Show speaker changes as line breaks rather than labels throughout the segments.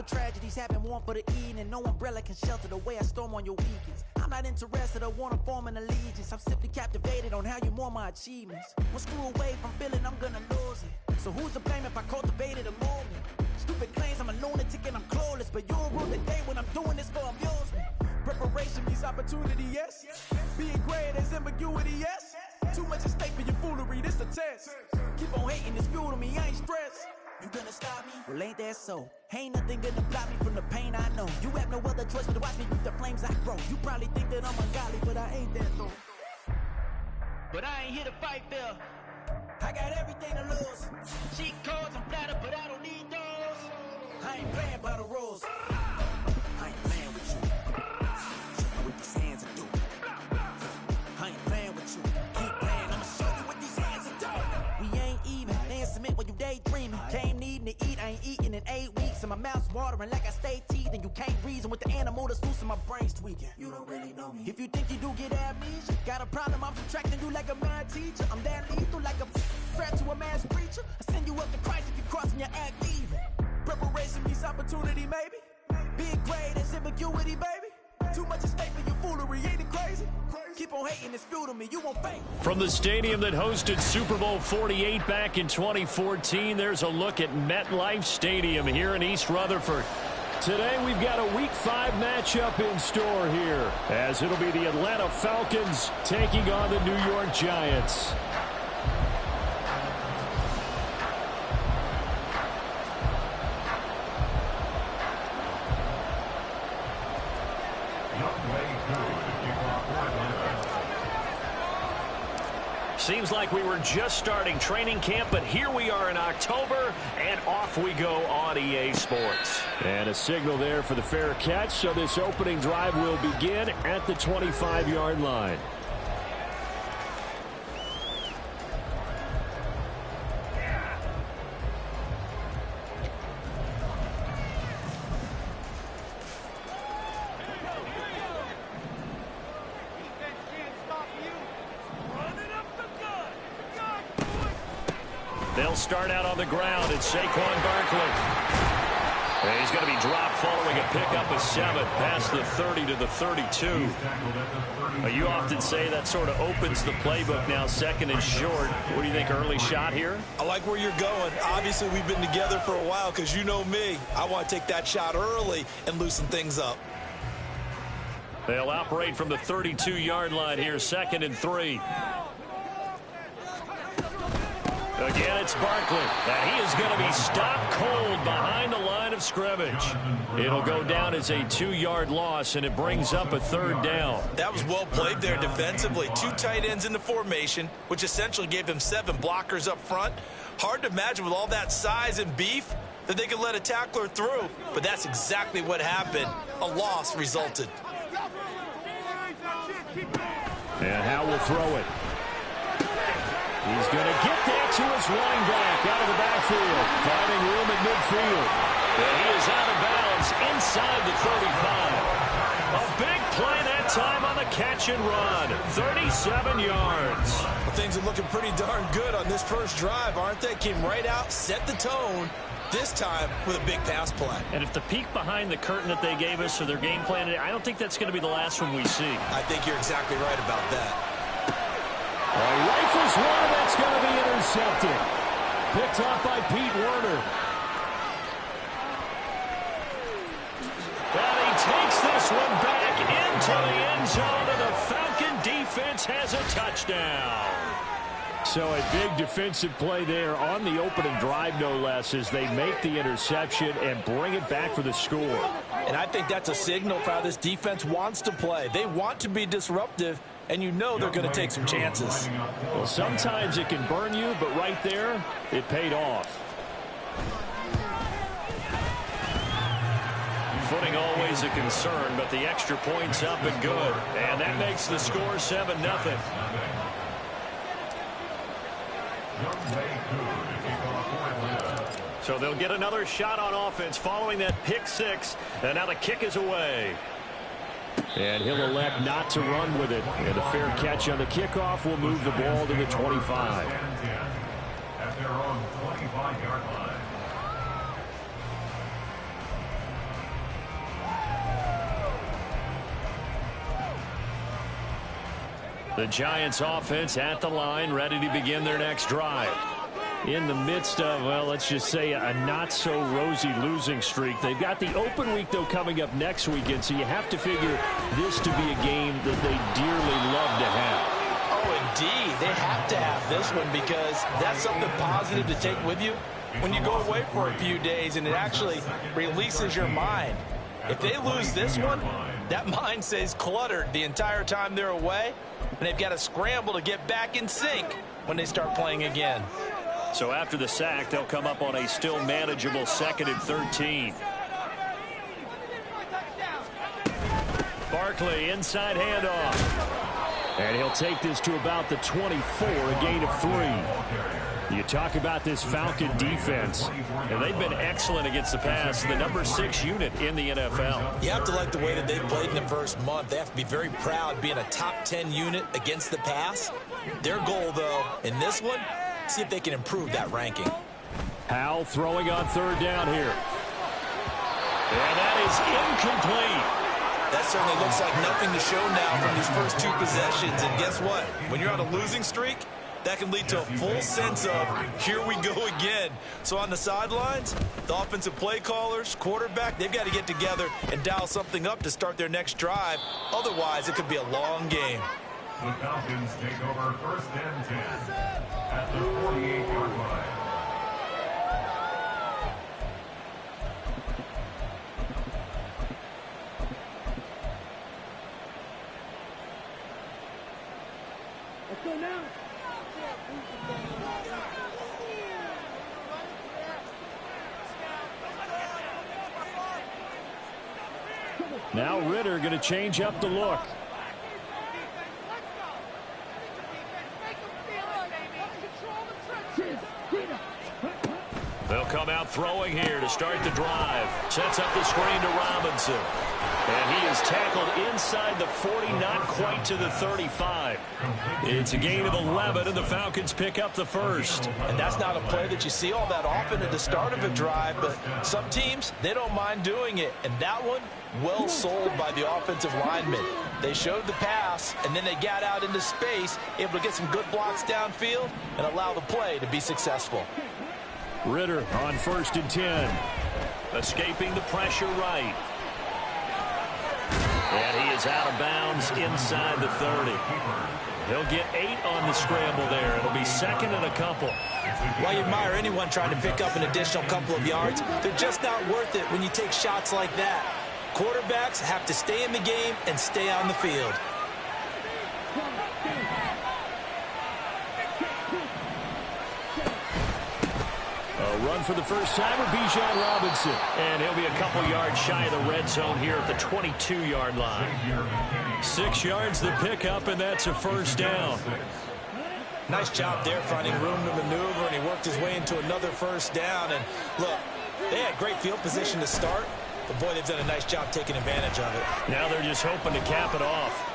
tragedies happen, one for the evening. No umbrella can shelter the way I storm on your weekends. I'm not interested or want to form an allegiance. I'm simply captivated on how you more my achievements. One screw away from feeling I'm gonna lose it. So who's to blame if I cultivated a movement? Stupid claims I'm a lunatic and I'm clueless, but you'll rule the day when I'm doing this for amusement. Preparation means opportunity, yes. Being great as ambiguity, yes. Too much at stake for your foolery, this a test. Keep on hating, it's fuel to me, I ain't stressed. You gonna stop me? Well, ain't that so? Ain't nothing gonna block me from the pain I know. You have no other choice but to watch me reap the flames I grow. You probably think that I'm ungodly, but I ain't that though. But I ain't here to fight fair. I got everything to lose. Cheat codes, I'm flattered, but I don't need those. I ain't playing by the rules. I ain't playing with you. Show you what these hands are doing. I ain't playing with you. Keep playing, I'ma show you what these hands are doing. We ain't even. They ain't submit when you daydreaming. Came needing to eat, I ain't eating in 8 weeks. And my mouth's watering like I stay teething. You can't reason with the animal that's loose and my brain's tweaking. You don't really know me. If you think you do get amnesia, got a problem, I'm subtracting you like a mad teacher. I'm that lethal like a threat to a mass preacher. I send you up to Christ if you crossing your act evil. Preparation means opportunity, maybe. Being great is ambiguity, baby. Too much at stake for your foolery, ain't it crazy? Keep on hating, it's fuel to me, you won't fake.
From the stadium that hosted Super Bowl 48 back in 2014, there's a look at MetLife Stadium here in East Rutherford. Today we've got a Week 5 matchup in store here, as it'll be the Atlanta Falcons taking on the New York Giants. Seems like we were just starting training camp, but here we are in October, and off we go on EA Sports. And a signal there for the fair catch, so this opening drive will begin at the 25-yard line. They'll start out on the ground. It's Saquon Barkley. And he's going to be dropped following a pickup of 7 past the 30 to the 32. You often say that sort of opens the playbook now, second and short. What do you think, early shot here?
I like where you're going. Obviously, we've been together for a while because you know me. I want to take that shot early and loosen things up.
They'll operate from the 32-yard line here, second and 3. Again, it's Barkley, and he is going to be stopped cold behind the line of scrimmage. It'll go down as a 2-yard loss, and it brings up a 3rd down.
That was well played there defensively. 2 tight ends in the formation, which essentially gave them 7 blockers up front. Hard to imagine with all that size and beef that they could let a tackler through, but that's exactly what happened. A loss resulted.
And Howe will throw it. He's going to get that to his running back out of the backfield, finding room at midfield. And he is out of bounds inside the 35. A big play that time on the catch and run. 37 yards.
Well, things are looking pretty darn good on this first drive, aren't they? Came right out, set the tone, this time with a big pass play.
And if the peek behind the curtain that they gave us or their game plan, I don't think that's going to be the last one we see.
I think you're exactly right about that.
Rifles one, that's going to be intercepted. Picked off by Pete Werner. And he takes this one back into the end zone, and the Falcon defense has a touchdown. So a big defensive play there on the opening drive, no less, as they make the interception and bring it back for the score.
And I think that's a signal for how this defense wants to play. They want to be disruptive, and you know they're going to take some chances.
Well, sometimes it can burn you, but right there, it paid off. Footing always a concern, but the extra point's up and good. And that makes the score 7-0. So they'll get another shot on offense following that pick 6. And now the kick is away. And he'll elect not to run with it. And a fair catch on the kickoff will move the ball to the 25. The Giants offense at the line, ready to begin their next drive. In the midst of, well, let's just say a not-so-rosy losing streak. They've got the open week, though, coming up next weekend, so you have to figure this to be a game that they dearly love to have.
Oh, indeed. They have to have this one because that's something positive to take with you when you go away for a few days, and it actually releases your mind. If they lose this one, that mind stays cluttered the entire time they're away, and they've got to scramble to get back in sync when they start playing again.
So after the sack, they'll come up on a still manageable 2nd and 13. Barkley, inside handoff. And he'll take this to about the 24, a gain of 3. You talk about this Falcon defense, and they've been excellent against the pass, the number 6 unit in the NFL.
You have to like the way that they've played in the first month. They have to be very proud being a top 10 unit against the pass. Their goal, though, in this one, see if they can improve that ranking.
Howell throwing on 3rd down here. And that is incomplete.
That certainly looks like nothing to show now from these first 2 possessions. And guess what? When you're on a losing streak, that can lead to a full sense of, here we go again. So on the sidelines, the offensive play callers, quarterback, they've got to get together and dial something up to start their next drive. Otherwise, it could be a long game.
The Falcons take over 1st and 10 at the 48-yard line.
Let's go now.
Now Ritter going to change up the look. They'll come out throwing here to start the drive. Sets up the screen to Robinson. And he is tackled inside the 40, not quite to the 35. It's a gain of 11, and the Falcons pick up the 1st.
And that's not a play that you see all that often at the start of a drive, but some teams, they don't mind doing it. And that one, well sold by the offensive lineman. They showed the pass, and then they got out into space, able to get some good blocks downfield and allow the play to be successful.
Ritter on 1st and 10. Escaping the pressure right. And he is out of bounds inside the 30. He'll get 8 on the scramble there. It'll be 2nd and a couple.
While you admire anyone trying to pick up an additional couple of yards, they're just not worth it when you take shots like that. Quarterbacks have to stay in the game and stay on the field.
A run for the first time with Bijan Robinson. And he'll be a couple yards shy of the red zone here at the 22-yard line. 6 yards the pickup, and that's a 1st down.
Nice job there finding room to maneuver, and he worked his way into another 1st down. And look, they had great field position to start, but boy, they've done a nice job taking advantage of it.
Now they're just hoping to cap it off.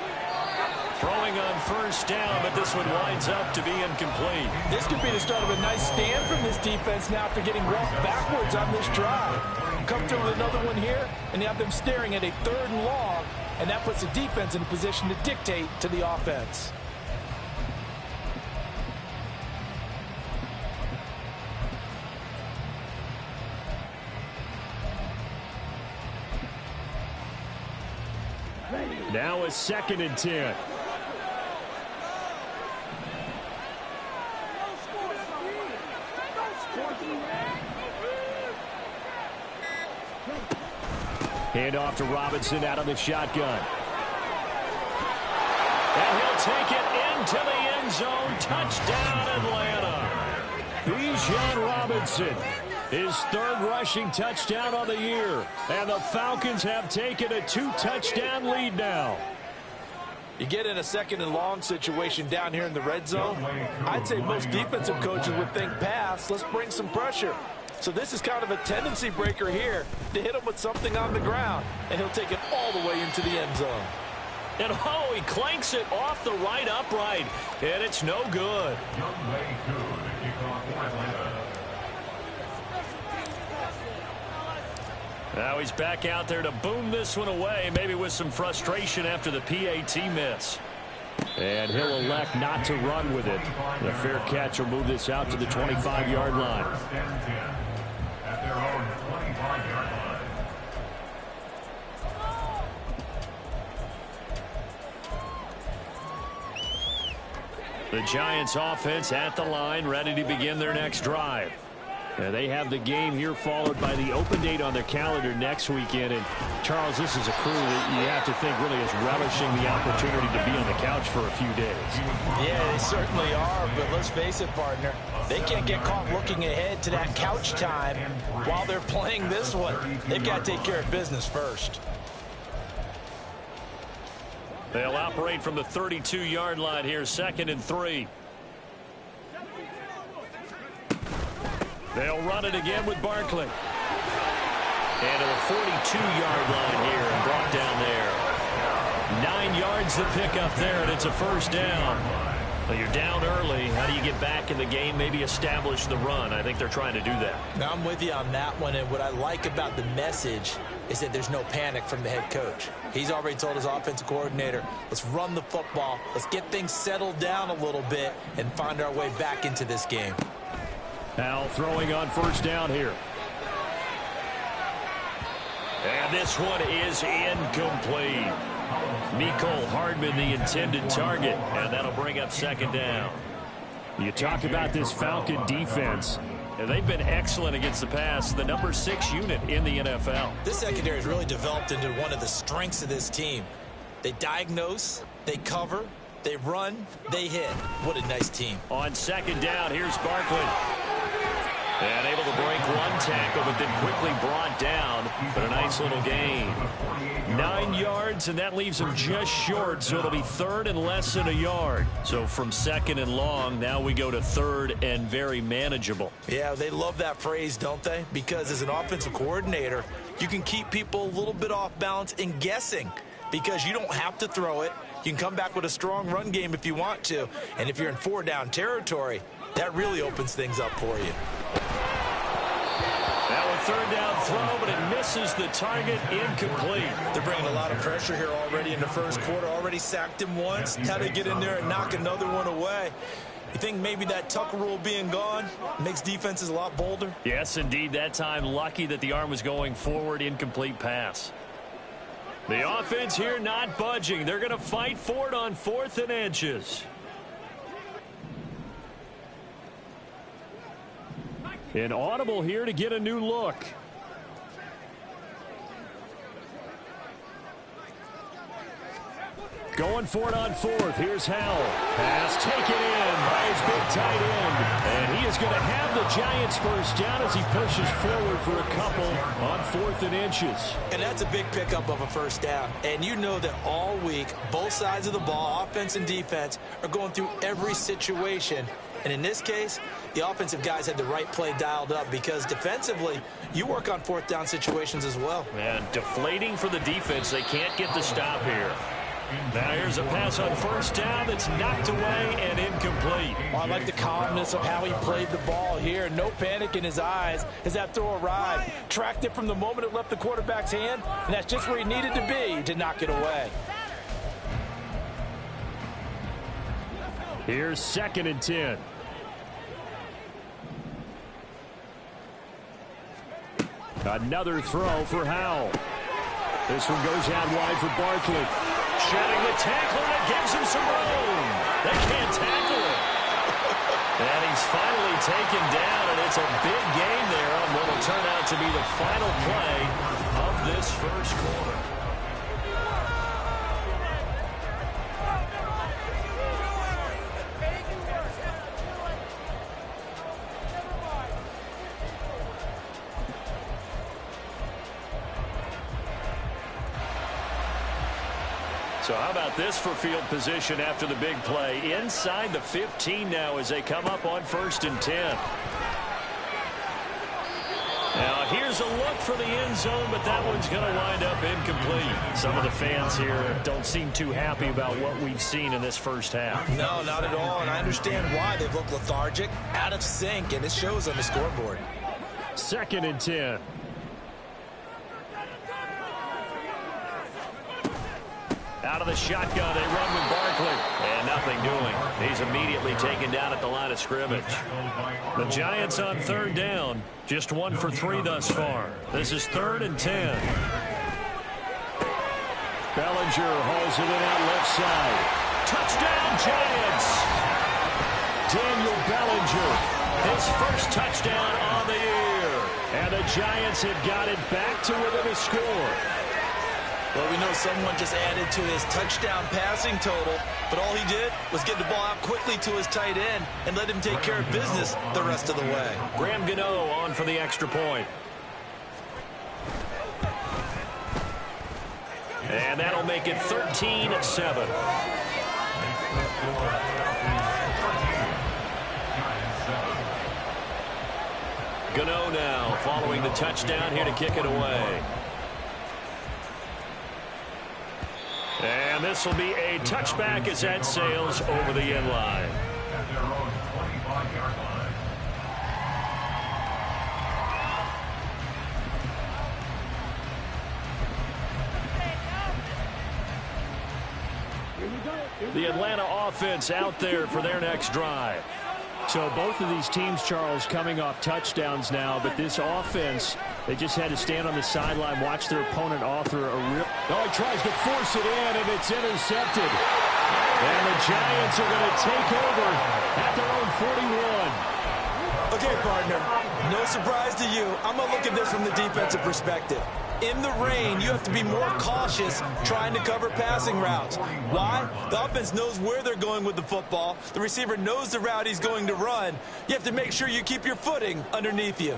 Throwing on 1st down, but this one winds up to be incomplete.
This could be the start of a nice stand from this defense now after getting walked backwards on this drive. Come through with another one here, and you have them staring at a 3rd and long, and that puts the defense in a position to dictate to the offense.
Now a 2nd and 10. Hand off to Robinson out of the shotgun. And he'll take it into the end zone. Touchdown, Atlanta. Bijan Robinson, his 3rd rushing touchdown on the year. And the Falcons have taken a 2-touchdown lead now.
You get in a 2nd and long situation down here in the red zone. I'd say most defensive coaches would think pass. Let's bring some pressure. So this is kind of a tendency breaker here to hit him with something on the ground. And he'll take it all the way into the end zone.
And oh, he clanks it off the right upright. And it's no good. Now he's back out there to boom this one away, maybe with some frustration after the PAT miss. And he'll elect not to run with it. The fair catch will move this out to the 25-yard line.
First and 10 at their own 25-yard line.
The Giants offense at the line, ready to begin their next drive. They have the game here followed by the open date on their calendar next weekend. And Charles, this is a crew that you have to think really is relishing the opportunity to be on the couch for a few days.
Yeah, they certainly are, but let's face it, partner. They can't get caught looking ahead to that couch time while they're playing this one. They've got to take care of business first.
They'll operate from the 32-yard line here, 2nd and 3. They'll run it again with Barkley. And to the 42-yard line here and brought down there. 9 yards to pick up there, and it's a first down. Well, you're down early. How do you get back in the game, maybe establish the run? I think they're trying to do that.
Now, I'm with you on that one, and what I like about the message is that there's no panic from the head coach. He's already told his offensive coordinator, let's run the football, let's get things settled down a little bit and find our way back into this game.
Now throwing on first down here. And this one is incomplete. Mecole Hardman, the intended target, and that'll bring up 2nd down. You talk about this Falcon defense, and they've been excellent against the pass, the number 6 unit in the NFL.
This secondary has really developed into one of the strengths of this team. They diagnose, they cover, they run, they hit. What a nice team.
On 2nd down, here's Barkley. And able to break one tackle, but then quickly brought down. But a nice little gain. 9 yards, and that leaves him just short, so it'll be 3rd and less than a yard. So from 2nd and long, now we go to 3rd and very manageable.
Yeah, they love that phrase, don't they? Because as an offensive coordinator, you can keep people a little bit off balance and guessing because you don't have to throw it. You can come back with a strong run game if you want to. And if you're in 4-down territory, that really opens things up for you.
Now a 3rd down throw, but it misses the target, incomplete.
They're bringing a lot of pressure here already in the first quarter. Already sacked him once. How to get in there and knock another one away. You think maybe that Tucker rule being gone makes defenses a lot bolder?
Yes, indeed. That time lucky that the arm was going forward, incomplete pass. The offense here not budging. They're going to fight for it on 4th and inches. An audible here to get a new look. Going for it on 4th. Here's Howell. Pass taken in by his big tight end. And he is going to have the Giants first down as he pushes forward for a couple on 4th and inches.
And that's a big pickup of a first down. And you know that all week, both sides of the ball, offense and defense, are going through every situation. And in this case, the offensive guys had the right play dialed up because defensively, you work on 4th down situations as well.
And deflating for the defense. They can't get the stop here. Now here's a pass on first down that's knocked away and incomplete.
Well, I like the calmness of how he played the ball here. No panic in his eyes as that throw arrived. Tracked it from the moment it left the quarterback's hand, and that's just where he needed to be to knock it away.
Here's 2nd and 10. Another throw for Howell. This one goes out wide for Barkley. Shedding the tackle that gives him some room. They can't tackle it. And he's finally taken down, and it's a big gain there on what will turn out to be the final play of this first quarter. So how about this for field position after the big play? Inside the 15 now as they come up on 1st and 10. Now here's a look for the end zone, but that one's going to wind up incomplete. Some of the fans here don't seem too happy about what we've seen in this first half.
No, not at all, and I understand why. They've looked lethargic, out of sync, and it shows on the scoreboard.
2nd and 10. Out of the shotgun, they run with Barkley. And nothing doing. He's immediately taken down at the line of scrimmage. The Giants on third down. Just 1 for 3 thus far. This is 3rd and 10. Bellinger hauls it in out left side. Touchdown, Giants! Daniel Bellinger, his first touchdown on the year. And the Giants have got it back to within a score.
Well, we know someone just added to his touchdown passing total, but all he did was get the ball out quickly to his tight end and let him take care of business the rest of the way.
Graham Gano on for the extra point. And that'll make it 13-7. Gano now following the touchdown here to kick it away. And this will be a touchback as that sails over the end line.
At their own 25-yard line.
The Atlanta offense out there for their next drive.
So both of these teams, Charles, coming off touchdowns now, but this offense, they just had to stand on the sideline, watch their opponent author a real...
Oh, he tries to force it in, and it's intercepted. And the Giants are going to take over at their own 41.
Okay, partner, no surprise to you. I'm going to look at this from the defensive perspective. In the rain, you have to be more cautious trying to cover passing routes. Why? The offense knows where they're going with the football. The receiver knows the route he's going to run. You have to make sure you keep your footing underneath you.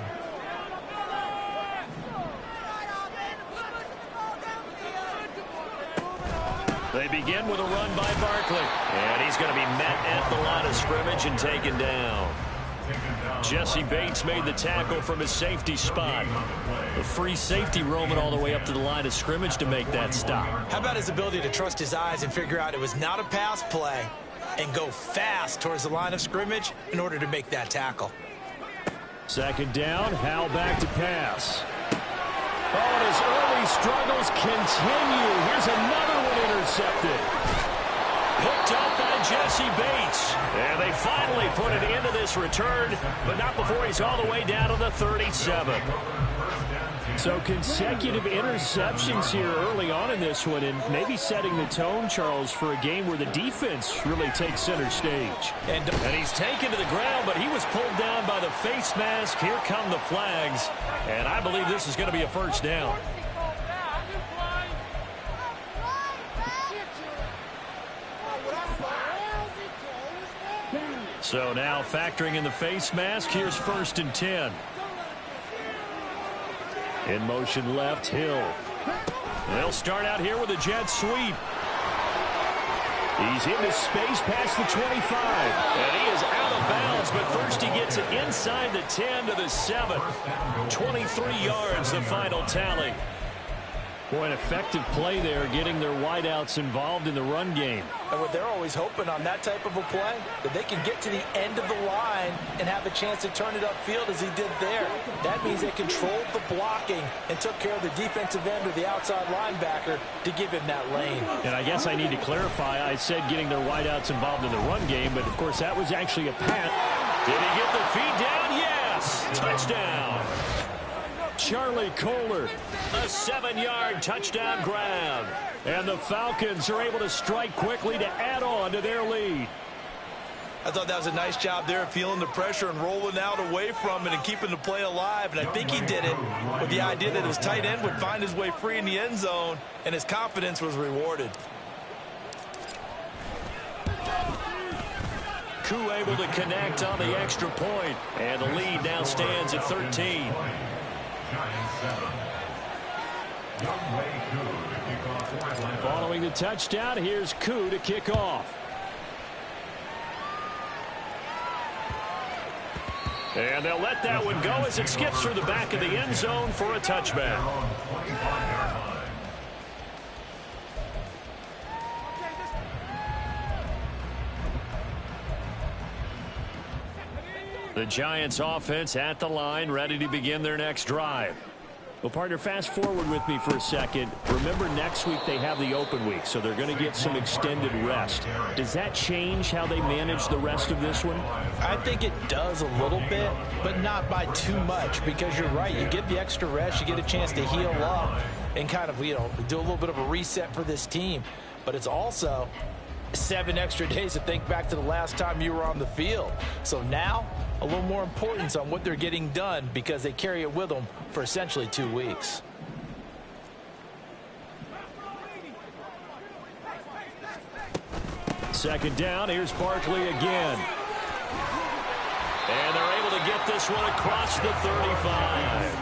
They begin with a run by Barkley. And he's going to be met at the line of scrimmage and taken down. Jesse Bates made the tackle from his safety spot. The free safety roaming all the way up to the line of scrimmage to make that stop.
How about his ability to trust his eyes and figure out it was not a pass play and go fast towards the line of scrimmage in order to make that tackle.
Second down, Howell back to pass. Oh, and his early struggles continue. Here's another one intercepted. Picked up by Jesse Bates. And they finally put an end to this return, but not before he's all the way down to the 37.
So consecutive interceptions here early on in this one, and maybe setting the tone, Charles, for a game where the defense really takes center stage.
And he's taken to the ground, but he was pulled down by the face mask. Here come the flags, and I believe this is going to be a first down. So now factoring in the face mask, here's 1st and 10. In motion left, Hill. They'll start out here with a jet sweep. He's into space past the 25. And he is out of bounds, but first he gets it inside the 10 to the 7. 23 yards, the final tally.
Boy, an effective play there, getting their wideouts involved in the run game.
And what they're always hoping on that type of a play, that they can get to the end of the line and have a chance to turn it upfield as he did there. That means they controlled the blocking and took care of the defensive end or the outside linebacker to give him that lane.
And I guess I need to clarify, I said getting their wideouts involved in the run game, but of course that was actually a pass.
Did he get the feet down? Yes! Touchdown! Charlie Kohler, a 7-yard touchdown grab. And the Falcons are able to strike quickly to add on to their lead.
I thought that was a nice job there, feeling the pressure and rolling out away from it and keeping the play alive. And I think he did it with the idea that his tight end would find his way free in the end zone, and his confidence was rewarded.
Koo able to connect on the extra point, and the lead now stands at 13.
Following the touchdown, here's Koo to kick off.
And they'll let that one go as it skips through the back of the end zone for a touchback. The Giants offense at the line, ready to begin their next drive. Well, partner, fast forward with me for a second. Remember, next week they have the open week, so they're going to get some extended rest. Does that change how they manage the rest of this one?
I think it does a little bit, but not by too much, because you're right. You get the extra rest, you get a chance to heal up and kind of, do a little bit of a reset for this team. But it's also 7 extra days to think back to the last time you were on the field. So now, a little more importance on what they're getting done because they carry it with them for essentially 2 weeks.
Second down, here's Barkley again. And they're able to get this one across the 35.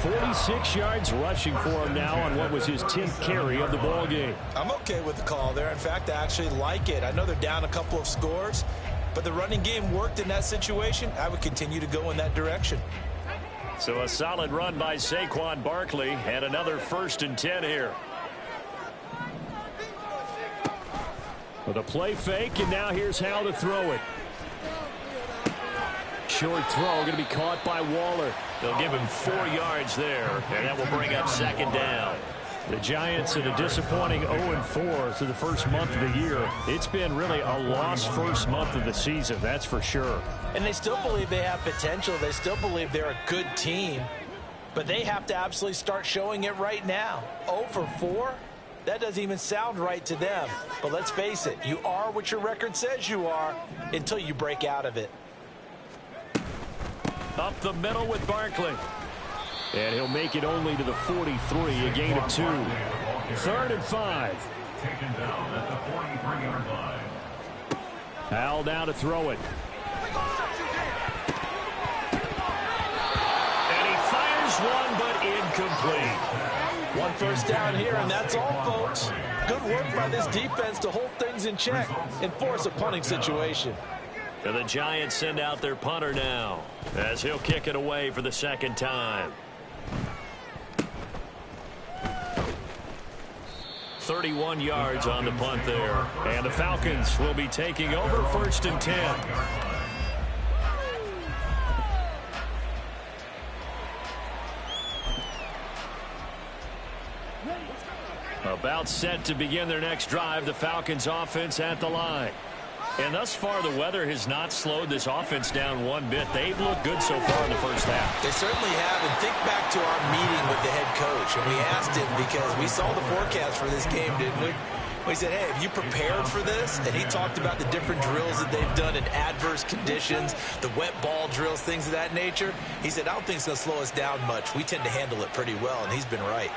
46 yards rushing for him now on what was his 10th carry of the ball game.
I'm okay with the call there. In fact, I actually like it. I know they're down a couple of scores, but the running game worked in that situation. I would continue to go in that direction.
So a solid run by Saquon Barkley and another 1st and 10 here. With a play fake, and now here's how to throw it. Short throw going to be caught by Waller. They'll give him 4 yards there, and that will bring up 2nd down. The Giants in a disappointing 0-4 through the first month of the year. It's been really a lost first month of the season, that's for sure.
And they still believe they have potential. They still believe they're a good team. But they have to absolutely start showing it right now. 0-4? That doesn't even sound right to them. But let's face it, you are what your record says you are until you break out of it.
Up the middle with Barkley. And he'll make it only to the 43, a gain of 2. 3rd and 5.
Taken down at the 43-yard line.
Al now to throw it. And he fires one, but incomplete.
1 first down here, and that's all, folks. Good work by this defense to hold things in check and force a punting situation.
And the Giants send out their punter now as he'll kick it away for the 2nd time. 31 yards on the punt there. And the Falcons will be taking over 1st and 10. About set to begin their next drive, the Falcons offense at the line. And thus far, the weather has not slowed this offense down one bit. They've looked good so far in the first half.
They certainly have. And think back to our meeting with the head coach. And we asked him because we saw the forecast for this game, didn't we? We said, hey, have you prepared for this? And he talked about the different drills that they've done in adverse conditions, the wet ball drills, things of that nature. He said, I don't think it's going to slow us down much. We tend to handle it pretty well, and he's been right.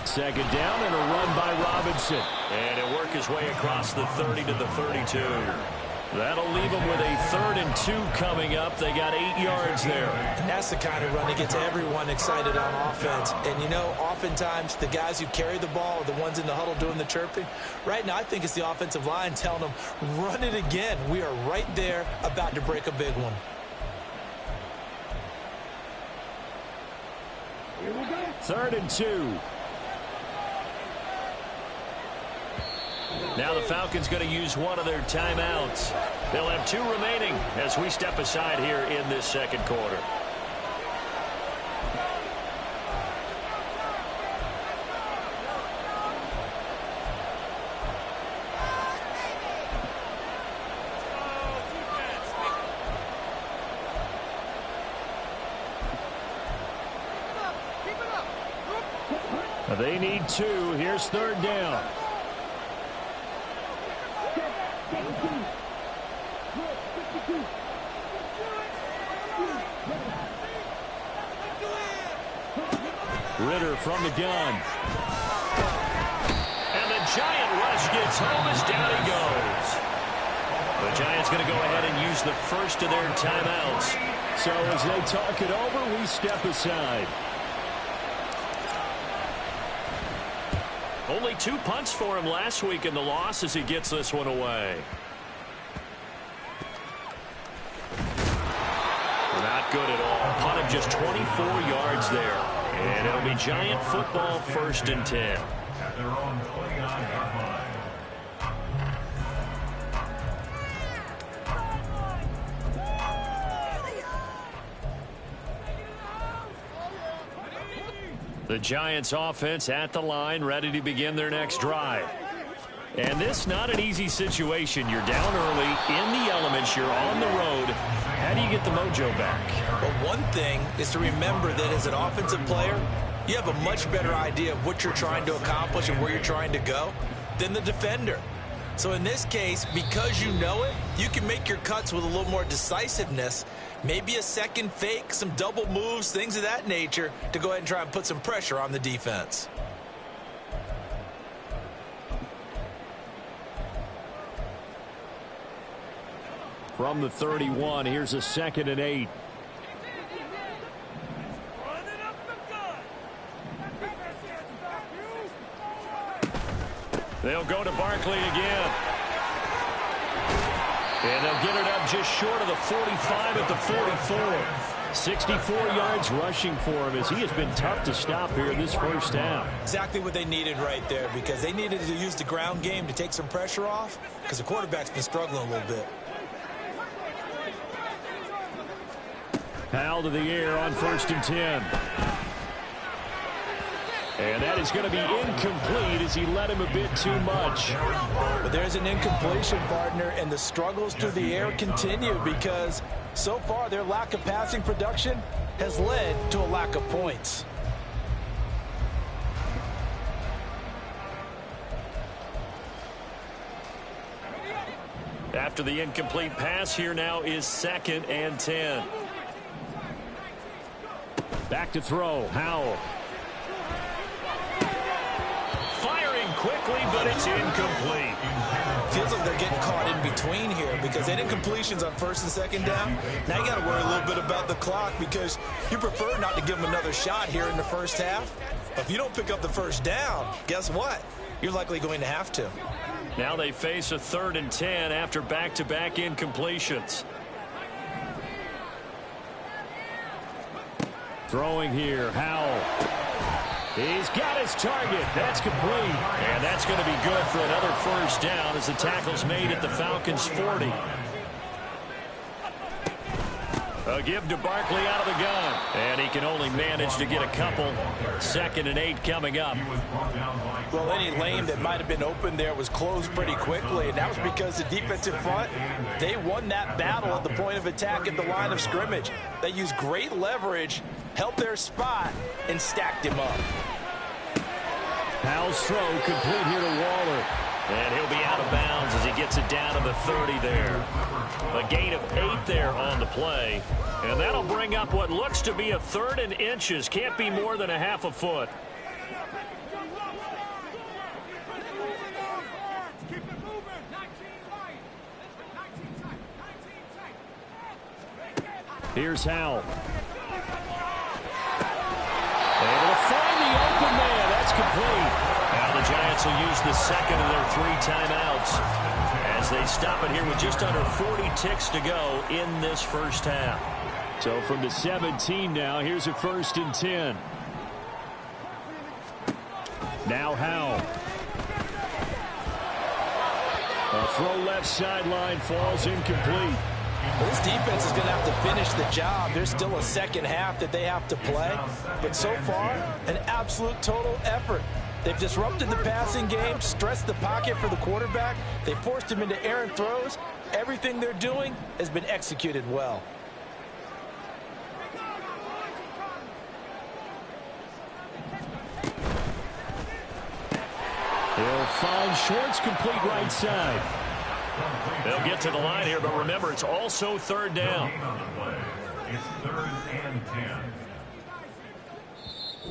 Second down and a run by Robinson. And he'll work his way across the 30 to the 32. That'll leave them with a 3rd and 2 coming up. They got 8 yards there.
And that's the kind of run that gets everyone excited on offense. And, you know, oftentimes the guys who carry the ball are the ones in the huddle doing the chirping. Right now, I think it's the offensive line telling them, run it again. We are right there about to break a big one.
Here we go.
3rd and 2. Now the Falcons going to use one of their timeouts. They'll have 2 remaining as we step aside here in this 2nd quarter. They need 2. Here's 3rd down. Ritter from the gun. And the Giant rush gets home as down he goes. The Giants going to go ahead and use the first of their timeouts. So as they talk it over, we step aside. Only 2 punts for him last week in the loss as he gets this one away. Not good at all. Punt of just 24 yards there. And it'll be Giant football 1st and 10.
At their own 29-yard line.
The Giants offense at the line, ready to begin their next drive. And this not an easy situation. You're down early, in the elements, you're on the road. How do you get the mojo back?
Well, one thing is to remember that as an offensive player, you have a much better idea of what you're trying to accomplish and where you're trying to go than the defender. So in this case, because you know it, you can make your cuts with a little more decisiveness, maybe a second fake, some double moves, things of that nature, to go ahead and try and put some pressure on the defense.
From the 31, here's a 2nd and 8. They'll go to Barkley again. And they'll get it up just short of the 45 at the 44. 64 yards rushing for him as he has been tough to stop here in this first half.
Exactly what they needed right there, because they needed to use the ground game to take some pressure off, because the quarterback's been struggling a little bit.
Powell to the air on 1st and 10. And that is going to be incomplete as he led him a bit too much.
But there's an incompletion, partner, and the struggles through the air continue because so far their lack of passing production has led to a lack of points.
After the incomplete pass, here now is 2nd and 10. Back to throw, Howell. Firing quickly, but it's incomplete.
Feels like they're getting caught in between here because they did incompletions on 1st and 2nd down. Now you got to worry a little bit about the clock because you prefer not to give them another shot here in the first half. But if you don't pick up the 1st down, guess what? You're likely going to have to.
Now they face a 3rd and 10 after back-to-back incompletions. Throwing here, Howell. He's got his target. That's complete. And that's going to be good for another 1st down as the tackle's made at the Falcons' 40. A give to Barkley out of the gun. And he can only manage to get a couple. 2nd and 8 coming up.
Well, any lane that might have been open there was closed pretty quickly, and that was because the defensive front, they won that battle at the point of attack at the line of scrimmage. They used great leverage, held their spot, and stacked him up.
Howell's throw complete here to Waller. And he'll be out of bounds as he gets it down to the 30 there. A gain of 8 there on the play. And that'll bring up what looks to be a 3rd and inches. Can't be more than a half a foot. Here's Howell. Able to find the open man. That's complete. Now the Giants will use the 2nd of their 3 timeouts as they stop it here with just under 40 ticks to go in this first half. So from the 17 now, here's a 1st and 10. Now Howell. A throw left sideline falls incomplete.
Well, this defense is going to have to finish the job. There's still a 2nd half that they have to play. But so far, an absolute total effort. They've disrupted the passing game, stressed the pocket for the quarterback. They forced him into errant throws. Everything they're doing has been executed well.
He'll find Schwartz complete right side. They'll get to the line here, but remember, it's also 3rd down.
It's 3rd and 10.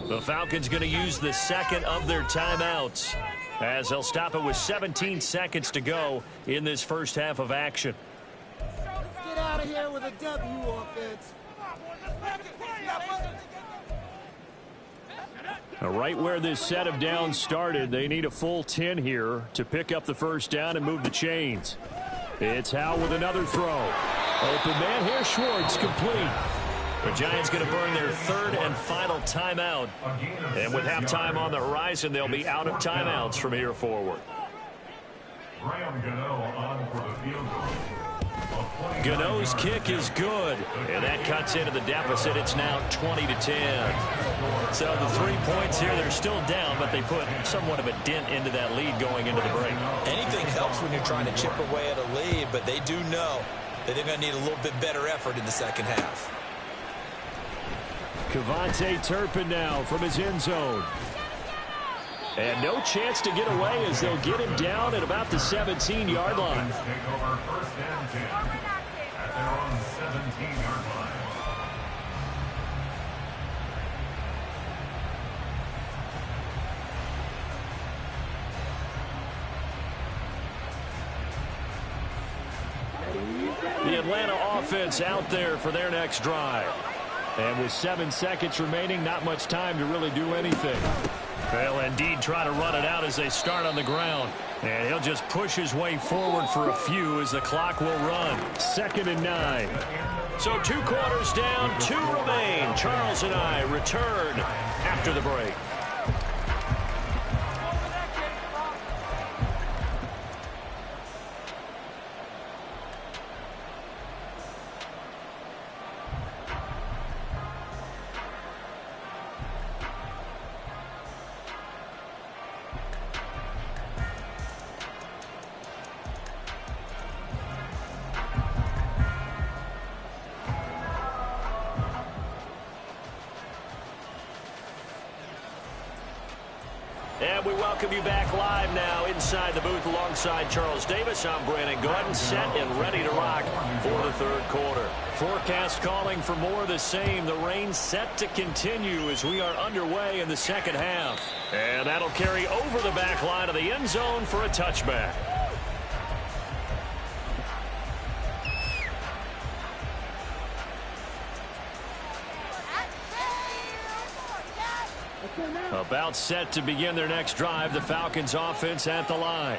The Falcons going to use the 2nd of their timeouts as they'll stop it with 17 seconds to go in this first half of action.
Let's get out of here with a W offense.
Right where this set of downs started, they need a full 10 here to pick up the 1st down and move the chains. It's Howell with another throw. Open man here, Schwartz, complete. The Giants going to burn their 3rd and final timeout. And with halftime on the horizon, they'll be out of timeouts from here forward.
Graham Gano on for the field goal.
Gano's kick is good, and that cuts into the deficit. It's now 20-10. So the 3 points here, they're still down, but they put somewhat of a dent into that lead going into the break.
Anything helps when you're trying to chip away at a lead, but they do know that they're going to need a little bit better effort in the second half.
Cavante Turpin now from his end zone. And no chance to get away as they'll get him down at about the 17-yard line.
Take over first and 10 at their own 17-yard line.
The Atlanta offense out there for their next drive. And with 7 seconds remaining, not much time to really do anything. They'll indeed try to run it out as they start on the ground. And he'll just push his way forward for a few as the clock will run. 2nd and 9. So 2 quarters down, 2 remain. Charles and I return after the break. And we welcome you back live now inside the booth alongside Charles Davis. I'm Brandon Gordon, set and ready to rock for the 3rd quarter. Forecast calling for more of the same. The rain set to continue as we are underway in the 2nd half. And that'll carry over the back line of the end zone for a touchback. About set to begin their next drive, the Falcons offense at the line.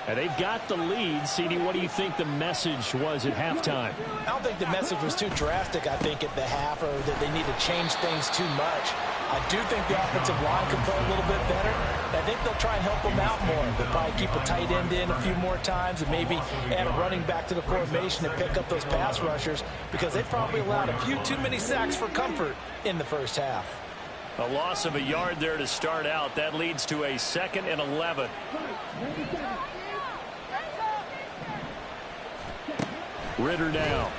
And they've got the lead. CD, what do you think the message was at halftime?
I don't think the message was too drastic, I think, at the half, or that they need to change things too much. I do think the offensive line could play a little bit better. I think they'll try and help them out more. They'll probably keep a tight end in a few more times and maybe add a running back to the formation and pick up those pass rushers, because they probably allowed a few too many sacks for comfort in the first half.
A loss of a yard there to start out. That leads to a 2nd and 11. Ritter now.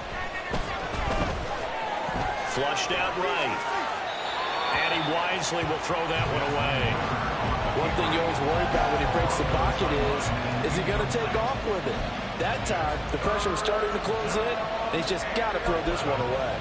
Flushed out right. And he wisely will throw that one away.
One thing you always worry about when he breaks the pocket is he going to take off with it? That time, the pressure was starting to close in, and he's just got to throw this one away.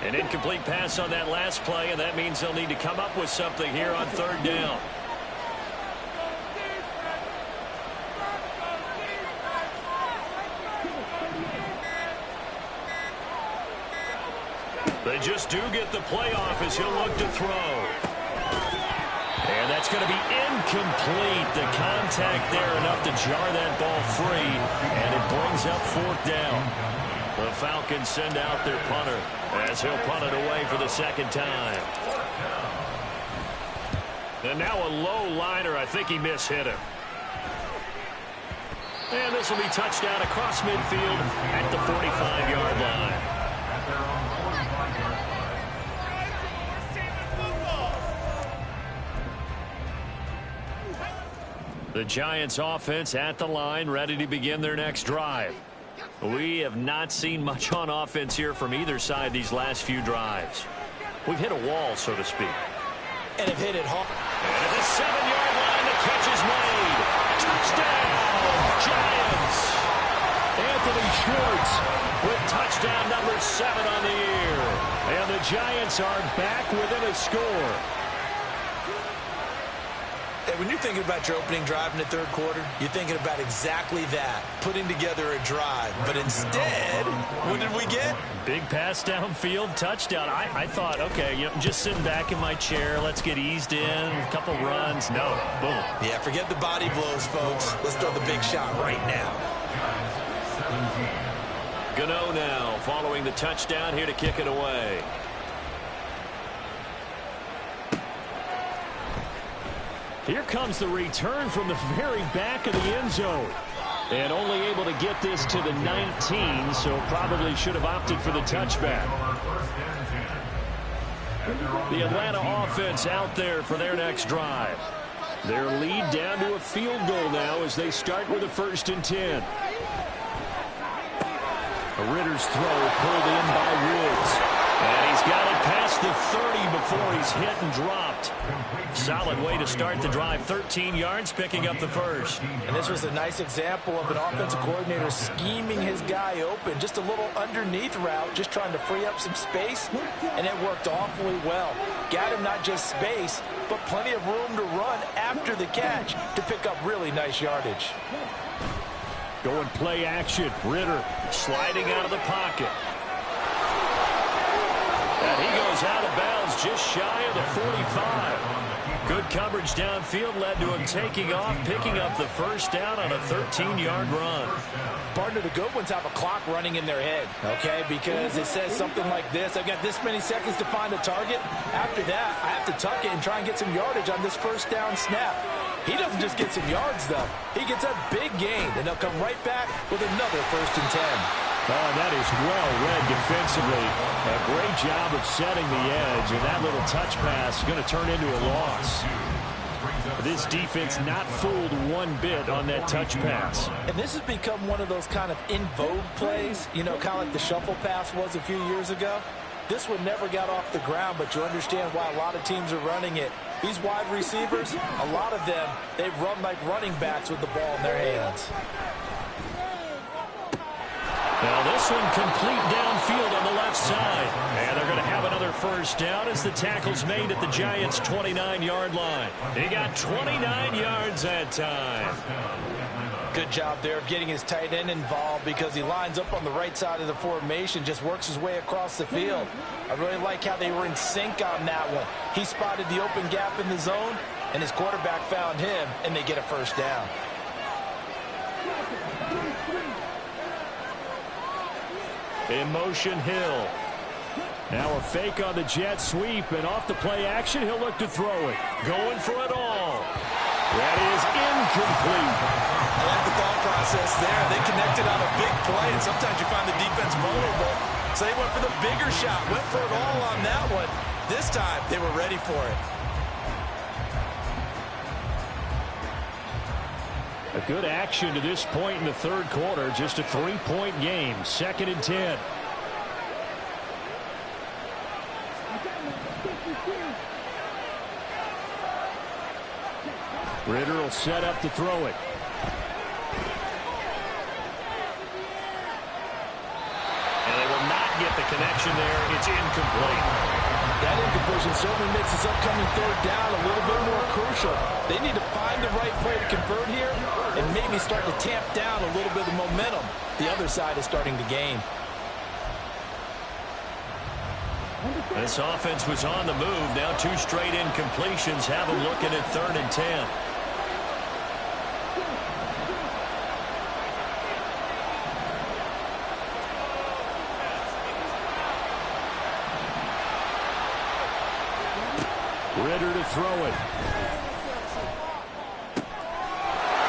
An incomplete pass on that last play, and that means they'll need to come up with something here on 3rd down. They just do get the play off as he'll look to throw. And that's going to be incomplete. The contact there enough to jar that ball free, and it brings up 4th down. The Falcons send out their punter as he'll punt it away for the 2nd time. And now a low liner. I think he mishit him. And this will be touchdown across midfield at the 45-yard line. The Giants offense at the line, ready to begin their next drive. We have not seen much on offense here from either side these last few drives. We've hit a wall, so to speak.
And have hit it hard.
And at the 7-yard line, the catch is made. Touchdown, Giants. Anthony Schwartz with touchdown number 7 on the year. And the Giants are back within a score.
When you're thinking about your opening drive in the 3rd quarter, you're thinking about exactly that, putting together a drive. But instead, what did we get?
Big pass downfield, touchdown. I thought, okay, I'm just sitting back in my chair. Let's get eased in, a couple runs. No, boom.
Yeah, forget the body blows, folks. Let's throw the big shot right now.
Gano now following the touchdown here to kick it away. Here comes the return from the very back of the end zone. And only able to get this to the 19, so probably should have opted for the touchback. The Atlanta offense out there for their next drive. Their lead down to a field goal now as they start with a 1st and 10. Ritter's throw pulled in by Woods. And he's got it past the 30 before he's hit and dropped. Solid way to start the drive. 13 yards, picking up the first.
And this was a nice example of an offensive coordinator scheming his guy open. Just a little underneath route, just trying to free up some space. And it worked awfully well. Got him not just space, but plenty of room to run after the catch to pick up really nice yardage.
Going play action. Ritter sliding out of the pocket. And he goes out of bounds just shy of the 45. Good coverage downfield led to him taking off, picking up the first down on a 13-yard run.
Partner, the good ones have a clock running in their head, okay? Because it says something like this. I've got this many seconds to find a target. After that, I have to tuck it and try and get some yardage on this first down snap. He doesn't just get some yards, though. He gets a big gain, and they'll come right back with another 1st and 10.
Oh, that is well read defensively. A great job of setting the edge, and that little touch pass is going to turn into a loss. This defense not fooled one bit on that touch pass.
And this has become one of those kind of in vogue plays, you know, kind of like the shuffle pass was a few years ago. This one never got off the ground, but you understand why a lot of teams are running it. These wide receivers, a lot of them, they run like running backs with the ball in their hands.
Now this one complete downfield on the left side. And they're going to have another first down as the tackle's made at the Giants' 29-yard line. He got 29 yards that time.
Good job there of getting his tight end involved because he lines up on the right side of the formation, just works his way across the field. I really like how they were in sync on that one. He spotted the open gap in the zone, and his quarterback found him, and they get a first down.
In motion, Hill. Now a fake on the jet sweep, and off the play action, he'll look to throw it. Going for it all. That is incomplete.
I like the thought process there. They connected on a big play, and sometimes you find the defense vulnerable. So they went for the bigger shot, went for it all on that one. This time, they were ready for it.
A good action to this point in the third quarter. Just a 3-point game. 2nd and 10. Ritter will set up to throw it. And they will not get the connection there. It's incomplete.
That incompletion certainly makes this upcoming third down a little bit more crucial. They need to find the right play to convert here and maybe start to tamp down a little bit of momentum. The other side is starting to gain.
This offense was on the move. Now 2 straight incompletions have them looking at 3rd and 10. Ritter to throw it.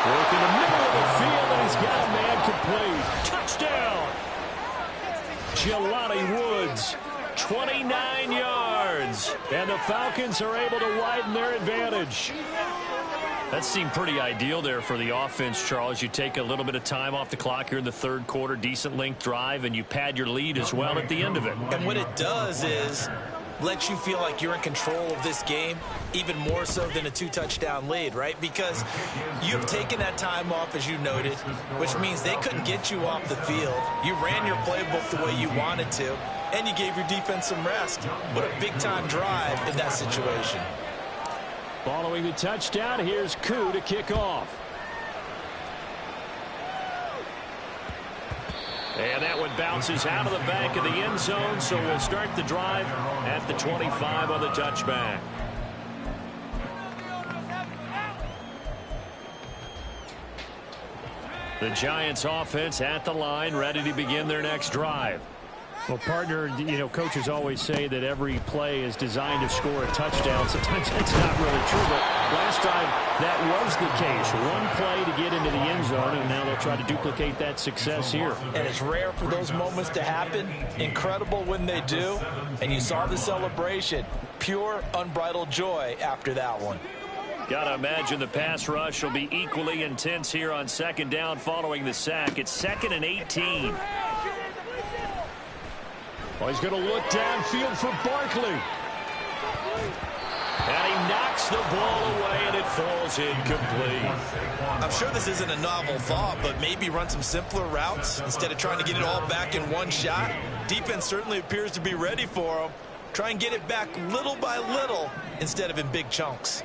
Work in the middle of the field, and he's got a man complete. Touchdown! Jelani Woods, 29 yards. And the Falcons are able to widen their advantage. That seemed pretty ideal there for the offense, Charles. You take a little bit of time off the clock here in the third quarter, decent length drive, and you pad your lead as well at the end of it.
And what it does is lets you feel like you're in control of this game, even more so than a 2-touchdown lead, right? Because you've taken that time off, as you noted, which means they couldn't get you off the field. You ran your playbook the way you wanted to, and you gave your defense some rest. What a big-time drive in that situation.
Following the touchdown, here's Koo to kick off. And that one bounces out of the back of the end zone, so we'll start the drive at the 25 on the touchback. The Giants offense at the line, ready to begin their next drive.
Well, partner, coaches always say that every play is designed to score a touchdown. Sometimes that's not really true, but last drive that was the case. One play to get into the end zone, and now they'll try to duplicate that success here.
And it's rare for those moments to happen. Incredible when they do. And you saw the celebration. Pure, unbridled joy after that one.
Got to imagine the pass rush will be equally intense here on second down following the sack. It's 2nd and 18.
Well, he's going to look downfield for Barkley.
And he knocks the ball away, and it falls incomplete.
I'm sure this isn't a novel thought, but maybe run some simpler routes instead of trying to get it all back in one shot. Defense certainly appears to be ready for him. Try and get it back little by little instead of in big chunks.